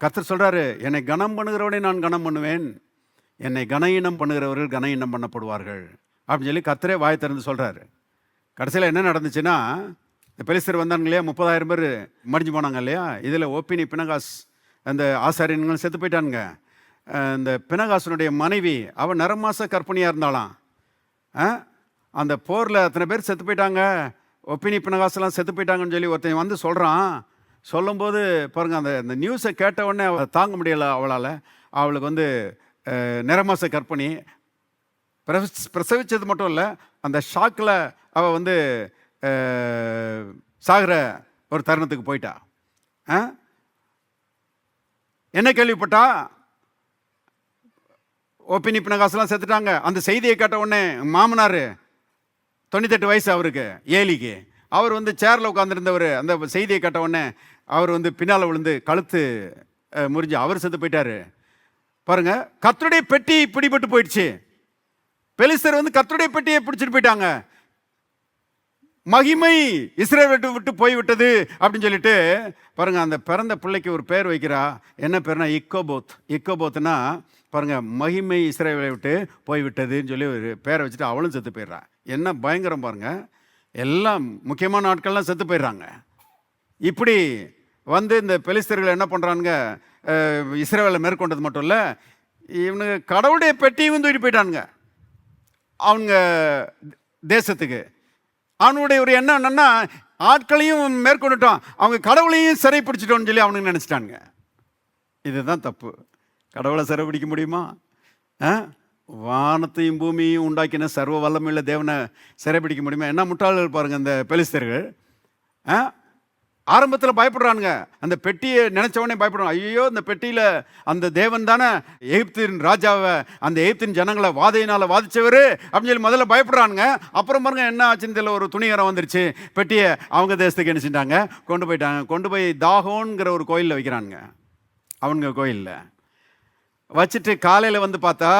கர்த்தர் சொல்கிறாரு, என்னை கனம் பண்ணுகிறவனை நான் கனம் பண்ணுவேன், என்னை கனஈனம் பண்ணுகிறவர்கள் கனஈனம் பண்ணப்படுவார்கள் அப்படின்னு சொல்லி கர்த்தரே வாய் திறந்து சொல்கிறாரு. கடைசியில் என்ன நடந்துச்சுன்னா, இந்த பெலிஸ்தர் வந்தாங்க இல்லையா, 30,000 பேர் மடிஞ்சு போனாங்க இல்லையா. இதில் ஓப்பினி பினகாஸ் அந்த ஆசாரியன்கள் செத்து போயிட்டானுங்க. இந்த பினகாசனுடைய மனைவி அவன் நிறமாச கற்பனையாக இருந்தாலாம். அந்த போரில் அத்தனை பேர் செத்து போயிட்டாங்க, ஒப்பினி பினகாசெல்லாம் செத்து போயிட்டாங்கன்னு சொல்லி ஒருத்தன் வந்து சொல்கிறான். சொல்லும்போது பாருங்கள், அந்த நியூஸை கேட்ட உடனே அவள் தாங்க முடியலை. அவளுக்கு வந்து நிறமாச கற்பனை பிரசவித்தது மட்டும் இல்லை, அந்த ஷாக்கில் அவள் வந்து சாகிற ஒரு தருணத்துக்கு போயிட்டா. என்ன கேள்விப்பட்டா, ஓப்பினி பினகாசெல்லாம் செத்துட்டாங்க. அந்த செய்தியை கேட்ட உடனே மாமனார் 98 வயசு அவருக்கு, ஏலிக்கு, அவர் வந்து சேரில் உட்காந்துருந்தவர். அந்த செய்தியை கேட்ட உடனே அவர் வந்து பின்னால் விழுந்து கழுத்து முறிஞ்சு அவர் செத்து போயிட்டாரு. பாருங்க, கர்த்தருடைய பெட்டி பிடிபட்டு போயிடுச்சு. பெலிஸ்தர் வந்து கர்த்தருடைய பெட்டியை பிடிச்சிட்டு போயிட்டாங்க. மகிமை இஸ்ரவேலை விட்டு போய்விட்டது அப்படின்னு சொல்லிட்டு பாருங்க, அந்த பிறந்த பிள்ளைக்கு ஒரு பேர் வைக்கிறா. என்ன பேர்னா இக்கோபோத். இக்கோபோத்னா பாருங்க, மகிமை இஸ்ரவேலை விட்டு போய்விட்டதுன்னு சொல்லி ஒரு பேரை வச்சுட்டு அவளும் செத்து போயிடுறா. என்ன பயங்கரம் பாருங்க, எல்லாம் முக்கியமான ஆட்கள்லாம் செத்து போயிடுறாங்க. இப்படி வந்து இந்த பெலிஸ்தர்கள் என்ன பண்ணுறானுங்க, இஸ்ரவேலை மேற்கொண்டது மட்டும் இல்லை, இவனுங்க கடவுளுடைய பெட்டியும் தூக்கிட்டு போயிட்டானுங்க அவனுங்க தேசத்துக்கு. அவனுடைய ஒரு எண்ணம் என்னன்னா, ஆட்களையும் மேற்கொண்டுட்டான், அவங்க கடவுளையும் சிறை பிடிச்சிட்டோன்னு சொல்லி அவனுக்கு நினச்சிட்டானுங்க. இதுதான் தப்பு. கடவுளை சிறை பிடிக்க முடியுமா? வானத்தையும் பூமியையும் உண்டாக்கின சர்வ வல்லமையுள்ள தேவனை சிறை பிடிக்க முடியுமா? என்ன முட்டாள்கள் பாருங்கள் இந்த பெலிஸ்தர்கள். ஆரம்பத்தில் பயப்படுறானுங்க, அந்த பெட்டியை நினைச்சவனே பயப்படுறான். ஐயோ, இந்த பெட்டியில் அந்த தேவன் தானே எகிப்தின் ராஜாவை, அந்த எகிப்தின் ஜனங்களை வாதையினால் வாதிச்சவர் அப்படின்னு சொல்லி முதல்ல பயப்படுறானுங்க. அப்புறம் பாருங்க என்ன ஆச்சுன்னு தெரியல, ஒரு துணிகரம் வந்துருச்சு, பெட்டியை அவங்க தேசத்துக்கு என்ன செஞ்சாங்க, கொண்டு போயிட்டாங்க. கொண்டு போய் தாகோன்கிற ஒரு கோயிலில் வைக்கிறானுங்க. அவனுங்க கோயிலில் வச்சுட்டு காலையில் வந்து பார்த்தா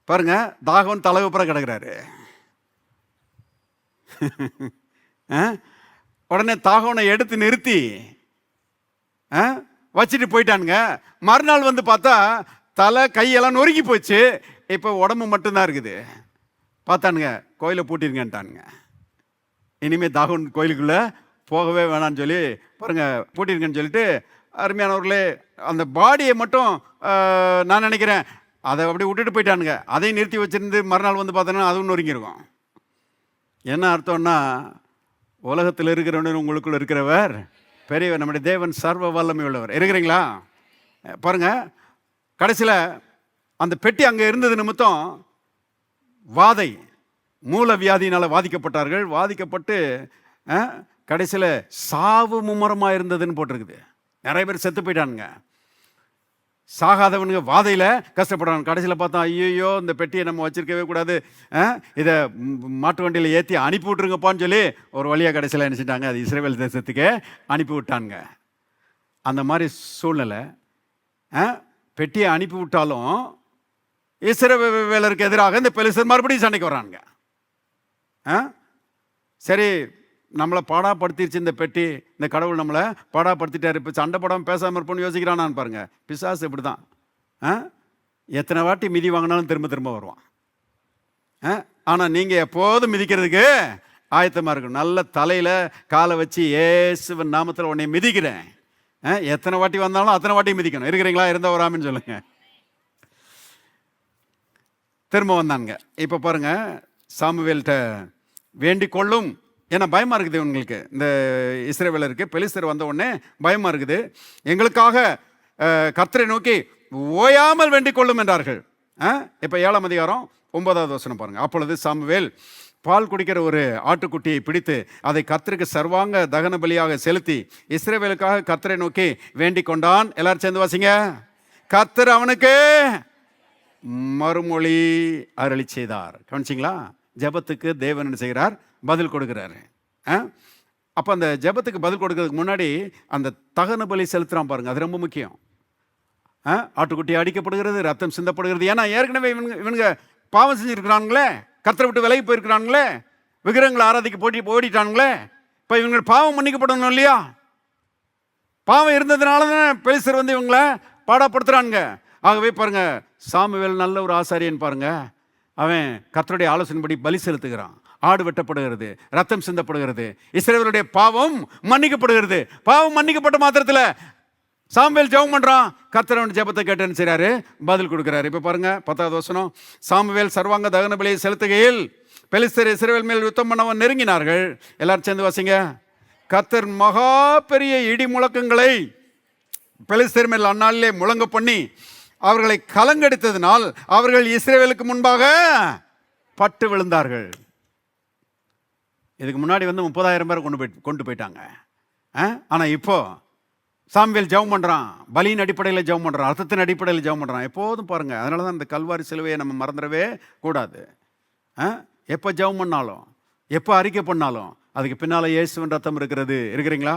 பாருங்க, தாகோன் தலைவப்புறம் கிடக்கிறாரு. உடனே தாகோனை எடுத்து நிறுத்தி வச்சுட்டு போயிட்டானுங்க. மறுநாள் வந்து பார்த்தா தலை கையெல்லாம் நொறுக்கி போச்சு, இப்போ உடம்பு மட்டும்தான் இருக்குது. பார்த்தானுங்க, கோயிலை பூட்டிருங்கன்ட்டானுங்க. இனிமேல் தாகோன் கோயிலுக்குள்ளே போகவே வேணான்னு சொல்லி பாருங்க பூட்டிருங்கன்னு சொல்லிட்டு, அருமையானவர்களே, அந்த பாடியை மட்டும் நான் நினைக்கிறேன் அதை அப்படி விட்டுட்டு போயிட்டானுங்க. அதையும் நிறுத்தி வச்சுருந்து மறுநாள் வந்து பார்த்தோன்னா அதுவும் நொறுங்கிருக்கும். என்ன அர்த்தம்னா, உலகத்தில் இருக்கிறவன் உங்களுக்குள்ள இருக்கிறவர் பெரியவர், நம்முடைய தேவன் சர்வ வல்லமை உள்ளவர். இருக்கிறீங்களா? பாருங்க, கடைசியில் அந்த பெட்டி அங்கே இருந்தது நிமித்தம் வாதை மூல வியாதியினால் வாதிக்கப்பட்டார்கள். வாதிக்கப்பட்டு கடைசியில் சாவு மும்முரமாக இருந்ததுன்னு போட்டிருக்குது. நிறைய பேர் செத்து போயிட்டானுங்க. சாகாதவனுங்க வாதையில் கஷ்டப்படுறாங்க. கடைசியில் பார்த்தா ஐயோ, இந்த பெட்டியை நம்ம வச்சிருக்கவே கூடாது, இதை மாட்டு வண்டியில் ஏற்றி அனுப்பி விட்ருங்கப்பான்னு சொல்லி ஒரு வழியாக கடைசியில் என்ன செஞ்சாங்க, அது இஸ்ரவேல் தேசத்துக்கு அனுப்பி விட்டாங்க. அந்த மாதிரி சூழ்நிலை. பெட்டியை அனுப்பி விட்டாலும் இஸ்ரவேலருக்கு எதிராக இந்த பெலிஸ்தர் மறுபடியும் சண்டைக்கு வரானுங்க. சரி, நம்மளை பாடாப்படுத்திடுச்சு இந்த பெட்டி, இந்த கடவுள் நம்மளை பாடாப்படுத்திட்டார், இப்போ சண்டை படம் பேசாமல் இருப்போம்னு யோசிக்கிறானான்னு பாருங்க. பிசாசு இப்படி தான், எத்தனை வாட்டி மிதி வாங்கினாலும் திரும்ப திரும்ப வருவான். ஆனால் நீங்கள் எப்போதும் மிதிக்கிறதுக்கு ஆயத்தமாக இருக்கணும். நல்ல தலையில் காலை வச்சு இயேசுவின் நாமத்தில் உன்னை மிதிக்கிறேன், எத்தனை வாட்டி வந்தாலும் அத்தனை வாட்டி மிதிக்கணும். இருக்கிறீங்களா? இருந்தால் வராமன்னு சொல்லுங்க. திரும்ப வந்தாங்க. இப்போ பாருங்க, சாமுவேல்கிட்ட வேண்டிக் கொள்ளும். ஏன்னா பயமாக இருக்குது இவங்களுக்கு, இந்த இஸ்ரவேலருக்கு. பெலிஸ்தர் வந்த உடனே பயமாக இருக்குது. எங்களுக்காக கர்த்தரை நோக்கி ஓயாமல் வேண்டிக் கொள்ளும் என்றார்கள். இப்போ 7ஆம் அதிகாரம் 9வது வசனம் பாருங்க. அப்பொழுது சாமுவேல் பால் குடிக்கிற ஒரு ஆட்டுக்குட்டியை பிடித்து அதை கர்த்தருக்கு சர்வாங்க தகன பலியாக செலுத்தி இஸ்ரவேலுக்காக கர்த்தரை நோக்கி வேண்டிக் கொண்டான். எல்லாரும் சேர்ந்து வாசிங்க. கர்த்தர் அவனுக்கு மறுமொழி அருளி செய்தார். கவனிச்சிங்களா? ஜெபத்துக்கு தேவன் என்ன செய்கிறார்? பதில் கொடுக்கிறாரு. அப்போ அந்த ஜெபத்துக்கு பதில் கொடுக்கறதுக்கு முன்னாடி அந்த தகன பலி செலுத்துகிறான் பாருங்க, அது ரொம்ப முக்கியம். ஆட்டுக்குட்டி அடிக்கப்படுகிறது, ரத்தம் சிந்தப்படுகிறது. ஏன்னா ஏற்கனவே இவனுங்க பாவம் செஞ்சுருக்கிறானுங்களே, கர்த்தரை விட்டு விலகி போயிருக்கிறானுங்களே, விக்கிரகங்களை ஆராதிக்க ஓடிட்டானுங்களே. இப்போ இவங்க பாவம் மன்னிக்கப்படணும் இல்லையா? பாவம் இருந்ததுனால தானே பெலிஸ்தர் வந்து இவங்களை பாடப்படுத்துறானுங்க. ஆகவே பாருங்க, சாமுவேல் நல்ல ஒரு ஆசாரியன் பாருங்க. அவன் கர்த்தருடைய ஆலோசனைப்படி பலி செலுத்துகிறான். ஆடு வெட்டப்படுகிறது, ரத்தம் சிந்தப்படுகிறது, இஸ்ரவேலுடைய பாவம் மன்னிக்கப்படுகிறது. பாவம் மன்னிக்கப்பட்ட மாத்திரத்தில் சாமுவேல் ஜெபம் பண்றான். கர்த்தர் அவன் ஜெபத்தை கேட்டேன்னு செய்றாரு, பதில் கொடுக்கிறாரு. இப்ப பாருங்க 10வது வசனம். சாமுவேல் சர்வாங்க தகன பலியை செலுத்துகையில் பெலிஸ்தர் இஸ்ரவேல் மேல் யுத்தம் பண்ணவன் நெருங்கினார்கள். எல்லாரும் சேர்ந்து வாசிங்க. கர்த்தர் மகா பெரிய இடி முழக்கங்களை பெலிஸ்தர் மேல் அந்நாளிலே முழங்க பண்ணி அவர்களை கலங்கடித்ததினால் அவர்கள் இஸ்ரவேலுக்கு முன்பாக பட்டு விழுந்தார்கள். இதுக்கு முன்னாடி வந்து 30,000 பேர் கொண்டு போயிட்டாங்க. ஆனா இப்போ சாமுவேல் ஜெபம் பண்ணுறான், பலியின் அடிப்படையில் ஜெபம் பண்ணுறான், அர்த்தத்தின் அடிப்படையில் ஜெபம் பண்ணுறான். எப்போதும் பாருங்கள், அதனால தான் இந்த கல்வாரி சிலுவையை நம்ம மறந்துடவே கூடாது. எப்போ ஜெபம் பண்ணாலும், எப்போ அறிக்கை பண்ணாலும் அதுக்கு பின்னால் இயேசுவின் ரத்தம் இருக்கிறீங்களா?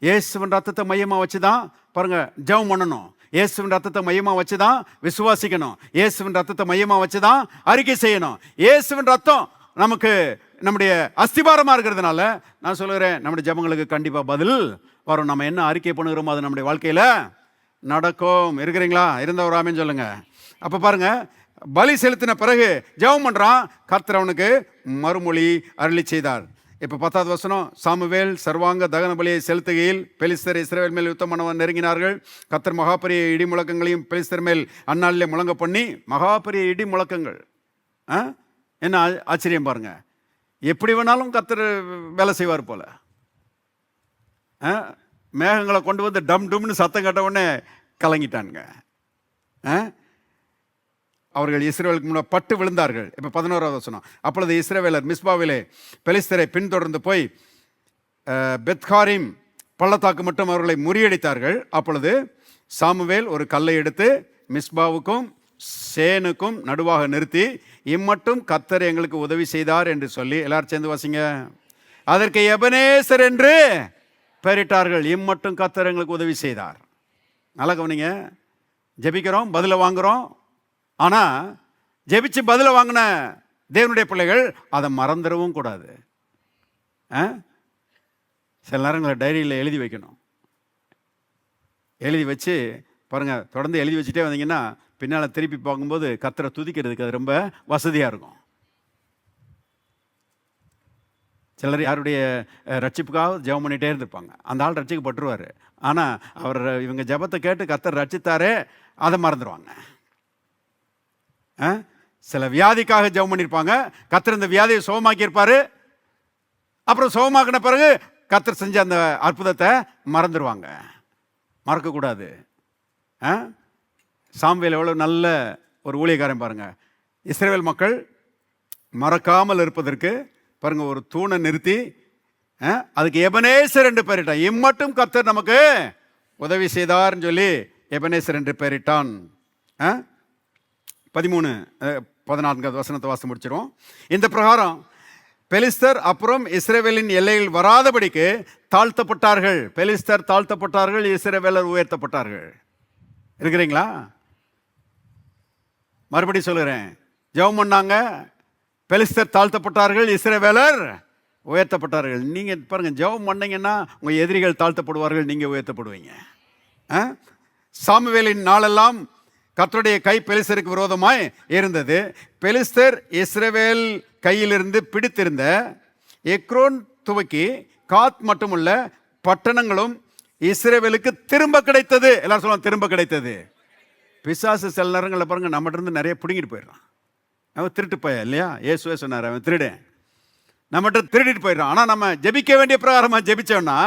இயேசுவின் ரத்தத்தை மையமாக வச்சு தான் பாருங்கள் ஜெபம் பண்ணணும். இயேசுவின் ரத்தத்தை மையமாக வச்சு தான் விசுவாசிக்கணும். இயேசுவின் ரத்தத்தை மையமாக வச்சு தான் அறிக்கை செய்யணும். இயேசுவின் ரத்தம் நமக்கு நம்முடைய அஸ்திபாரமாக இருக்கிறதுனால நான் சொல்லுகிறேன், நம்முடைய ஜெபங்களுக்கு கண்டிப்பாக பதில் வரும். நம்ம என்ன அறிக்கை பண்ணுகிறோமோ அது நம்முடைய வாழ்க்கையில் நடக்கும். இருக்கிறீங்களா? இருந்த ஒரு ஆமேன்னு சொல்லுங்க. அப்போ பாருங்க, பலி செலுத்தின பிறகு ஜெபம் பண்ணுறான். கர்த்தர் அவனுக்கு மறுமொழி அருளி செய்தார். இப்போ 10வது வசனம். சாமுவேல் சர்வாங்க தகன பலியை செலுத்துகையில் பெலிஸ்தர் இஸ்ரவேல் மேல் யுத்தம் பண்ணவன் நெருங்கினார்கள். கர்த்தர் மகாபெரிய இடி முழக்கங்களையும் பெலிஸ்தர் மேல் அந்நாளிலே முழங்க பண்ணி. மகாபெரிய இடி முழக்கங்கள். என்ன ஆச்சரியம் பாருங்க. எப்படி வேணாலும் கர்த்தர் வேலை செய்வார் போல. மேகங்களை கொண்டு வந்து டம் டும்னு சத்தம் கேட்ட உடனே கலங்கிட்டானுங்க. அவர்கள் இஸ்ரவேலுக்கு முன்னாடி பட்டு விழுந்தார்கள். இப்போ 11வது வசனம். அப்பொழுது இஸ்ரவேலர் மிஸ்பாவிலே பெலிஸ்தரை பின்தொடர்ந்து போய் பெத்காரிம் பள்ளத்தாக்கு மட்டும் அவர்களை முறியடித்தார்கள். அப்பொழுது சாமுவேல் ஒரு கல்லை எடுத்து மிஸ்பாவுக்கும் சேனுக்கும் நடுவாக நிறுத்தி, இம்மட்டும் கர்த்தர் எங்களுக்கு உதவி செய்தார் என்று சொல்லி, எல்லாரும் சேர்ந்து வாசிங்க. அதற்கு எபனேசர் என்று பெயரிட்டார்கள். இம்மட்டும் கர்த்தர் எங்களுக்கு உதவி செய்தார். நல்லா கவனிங்க. ஜெபிக்கிறோம், பதிலை வாங்குகிறோம். ஆனால் ஜெபிச்சு பதிலை வாங்கின தேவனுடைய பிள்ளைகள் அதை மறந்துடவும் கூடாது. சில நேரங்களை டைரியில் எழுதி வைக்கணும். எழுதி வச்சு பாருங்கள், தொடர்ந்து எழுதி வச்சுட்டே வந்தீங்கன்னா பின்னால் திருப்பி பார்க்கும்போது கர்த்தரை துதிக்கிறதுக்கு அது ரொம்ப வசதியாக இருக்கும். சிலர் யாருடைய ரட்சிப்புக்காக ஜெபம் பண்ணிகிட்டே இருந்திருப்பாங்க. அந்த ஆள் ரட்சிக்கப்பட்டுருவார். ஆனால் அவர் இவங்க ஜெபத்தை கேட்டு கர்த்தர் ரட்சித்தாரே அதை மறந்துடுவாங்க. சில வியாதிக்காக ஜெபம் பண்ணியிருப்பாங்க. கர்த்தர் இந்த வியாதியை சுகமாக்கியிருப்பார். அப்புறம் சுகமாக்கின பிறகு கர்த்தர் செஞ்ச அந்த அற்புதத்தை மறந்துடுவாங்க. மறக்கக்கூடாது. சாமுவேல் எவ்வளோ நல்ல ஒரு ஊழியக்காரன் பாருங்க. இஸ்ரவேல் மக்கள் மறக்காமல் இருப்பதற்கு பாருங்க ஒரு தூணை நிறுத்தி அதுக்கு எபனேசர் என்று பெயரிட்டான். இம்மட்டும் கர்த்தர் நமக்கு உதவி செய்தார்னு சொல்லி எபனேசர் என்று பெயரிட்டான். 14வது வசனத்தை வாசித்து முடிச்சிடும். இந்த பிரகாரம் பெலிஸ்தர் அப்புறம் இஸ்ரவேலின் எல்லையில் வராதபடிக்கு தாழ்த்தப்பட்டார்கள். பெலிஸ்தர் தாழ்த்தப்பட்டார்கள், இஸ்ரவேலர் உயர்த்தப்பட்டார்கள். இருக்கிறீங்களா? மறுபடி சொல்லுறேன். ஜெபம் பண்ணாங்க, பெலிஸ்தர் தாழ்த்தப்பட்டார்கள், இஸ்ரவேலர் உயர்த்தப்பட்டார்கள். நீங்கள் பாருங்கள், ஜெபம் பண்ணீங்கன்னா உங்கள் எதிரிகள் தாழ்த்தப்படுவார்கள், நீங்கள் உயர்த்தப்படுவீங்க. சாமுவேலின் நாளெல்லாம் கர்த்தருடைய கை பெலிஸ்தருக்கு விரோதமாய் இருந்தது. பெலிஸ்தர் இஸ்ரவேல் கையிலிருந்து பிடித்திருந்த எக்ரோன் துவக்கி காத் மட்டுமல்ல பட்டணங்களும் இஸ்ரவேலுக்கு திரும்ப கிடைத்தது. எல்லாரும் சொல்லுவாங்க, திரும்ப கிடைத்தது. பிசாசு சில நேரங்களில் பாருங்கள் நம்மகிட்ட இருந்து நிறைய பிடுங்கிட்டு போயிடுறான். அவன் திருட்டு போய இல்லையா? இயேசுவே சொன்னார், அவன் திருடன், நம்மகிட்ட திருடிட்டு போயிடுறான். ஆனால் நம்ம ஜெபிக்க வேண்டிய பிரகாரமாக ஜெபிச்சோன்னா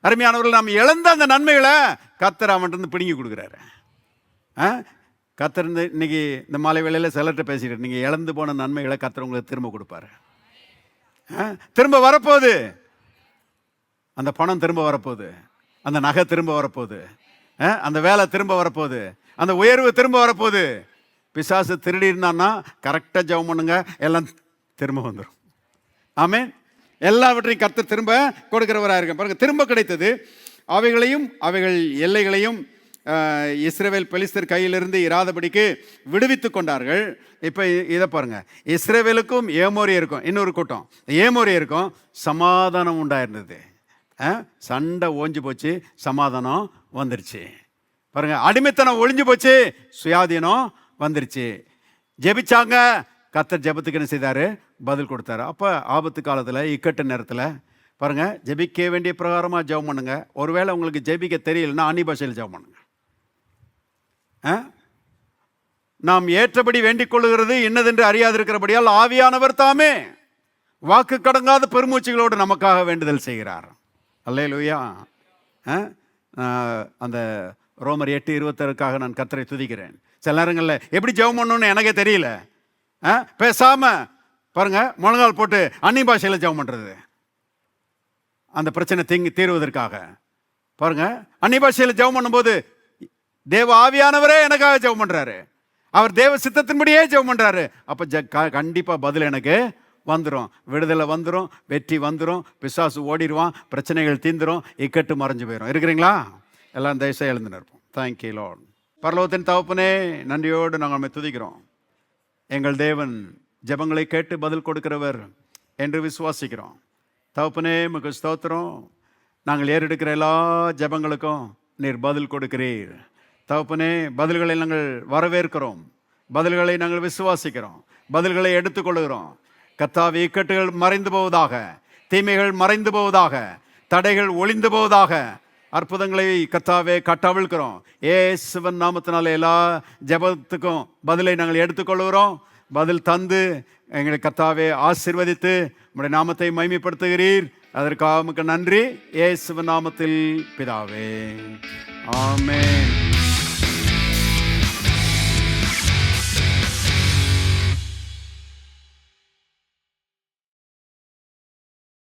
அருமையானவர்கள், நம்ம இழந்த அந்த நன்மைகளை கர்த்தர் அவன்கிட்ட இருந்து பிடுங்கி கொடுக்குறாரு. கர்த்தர் இன்னைக்கு இந்த மாலை வேளையில் சிலர்கிட்ட பேசிட்டு, நீங்கள் இழந்து போன நன்மைகளை கர்த்தர் உங்களுக்கு திரும்ப கொடுப்பாரு. திரும்ப வரப்போகுது. அந்த பணம் திரும்ப வரப்போகுது, அந்த நகை திரும்ப வரப்போகுது, அந்த வேலை திரும்ப வரப்போகுது, அந்த உயர்வு திரும்ப வரப்போகுது. பிசாசு திருடி இருந்தான்னா கரெக்டாக ஜெபம் பண்ணுங்க, எல்லாம் திரும்ப வந்துடும். ஆமென். எல்லாவற்றையும் கர்த்தர் திரும்ப கொடுக்கிறவராக இருக்க பாருங்க. திரும்ப கிடைத்தது. அவைகளையும் அவைகள் எல்லைகளையும் இஸ்ரவேல் பெலிஸ்தர் கையிலிருந்து இராதபடிக்கு விடுவித்து கொண்டார்கள். இப்போ இதை பாருங்க, இஸ்ரவேலுக்கும் ஏமோரியருக்கும், இன்னொரு கூட்டம் ஏமோரியருக்கும் சமாதானம் உண்டாயிருந்தது. சண்டை ஓஞ்சி போச்சு, சமாதானம் வந்துருச்சு. பாருங்க, அடிமைத்தனம் ஒழிஞ்சு போச்சு, சுயாதீனம் வந்துருச்சு. ஜெபிச்சாங்க, கர்த்தர் ஜெபத்துக்கு என்ன செய்தார்? பதில் கொடுத்தாரு. அப்போ ஆபத்து காலத்தில், இக்கட்டு நேரத்தில் பாருங்க, ஜெபிக்க வேண்டிய பிரகாரமாக ஜெபம் பண்ணுங்க. ஒருவேளை உங்களுக்கு ஜெபிக்க தெரியலன்னா அந்நிய பாஷையில் ஜெபம் பண்ணுங்க. நாம் ஏற்றபடி வேண்டிக் கொள்ளுகிறது இன்னதென்று அறியாதிருக்கிறபடியால் ஆவியானவர் தாமே வாக்கு கடங்காத பெருமூச்சுகளோடு நமக்காக வேண்டுதல் செய்கிறார். அல்லேலூயா. அந்த ரோமர் 8:26க்காக நான் கர்த்தரை துதிக்கிறேன். சில நேரங்களில் எப்படி ஜெபம் பண்ணணும்னு எனக்கே தெரியல. பேசாம பாருங்க, முழங்கால் போட்டு அந்நிய பாஷையில் ஜெபம் பண்றது, அந்த பிரச்சனை தீர்வதற்காக. பாருங்க, அந்நிய பாஷையில் ஜெபம் பண்ணும்போது தேவ ஆவியானவரே எனக்காக ஜெபம் பண்றாரு, அவர் தேவ சித்தத்தின்படியே ஜெபம் பண்றாரு. அப்ப கண்டிப்பா பதில் எனக்கு வந்துடும், விடுதலை வந்துடும், வெற்றி வந்துடும், பிசாசு ஓடிடுவான், பிரச்சனைகள் தீந்துடும், இக்கட்டு மறைஞ்சு போயிடும். இருக்கிறீங்களா? எல்லாம் தயவுசெய்து எழுந்து நிற்போம். Thank you Lord. பரலோகத்தின் தகப்பனே, நன்றியோடு நாங்கள் நம்மை துதிக்கிறோம். எங்கள் தேவன் ஜெபங்களை கேட்டு பதில் கொடுக்கிறவர் என்று விசுவாசிக்கிறோம். தகப்பனே, உமக்கு ஸ்தோத்திரம். நாங்கள் ஏறெடுக்கிற எல்லா ஜெபங்களுக்கும் நீர் பதில் கொடுக்கிறீர். தகப்பனே, பதில்களை நாங்கள் வரவேற்கிறோம், பதில்களை நாங்கள் விசுவாசிக்கிறோம், பதில்களை எடுத்துக்கொள்கிறோம். கர்த்தாவே, இக்கட்டுகள் மறைந்து போவதாக, தீமைகள் மறைந்து போவதாக, தடைகள் ஒளிந்து போவதாக. அற்புதங்களை கர்த்தாவே கட்டவிழ்க்கிறோம். இயேசுவின் நாமத்தினால எல்லா ஜெபத்துக்கும் பதிலை நாங்கள் எடுத்துக்கொள்கிறோம். பதில் தந்து எங்களை கர்த்தாவே ஆசீர்வதித்து உம்முடைய நாமத்தை மகிமைப்படுத்துகிறீர். அதற்காக உமக்கு நன்றி. இயேசுவின் நாமத்தில் பிதாவே, ஆமென்.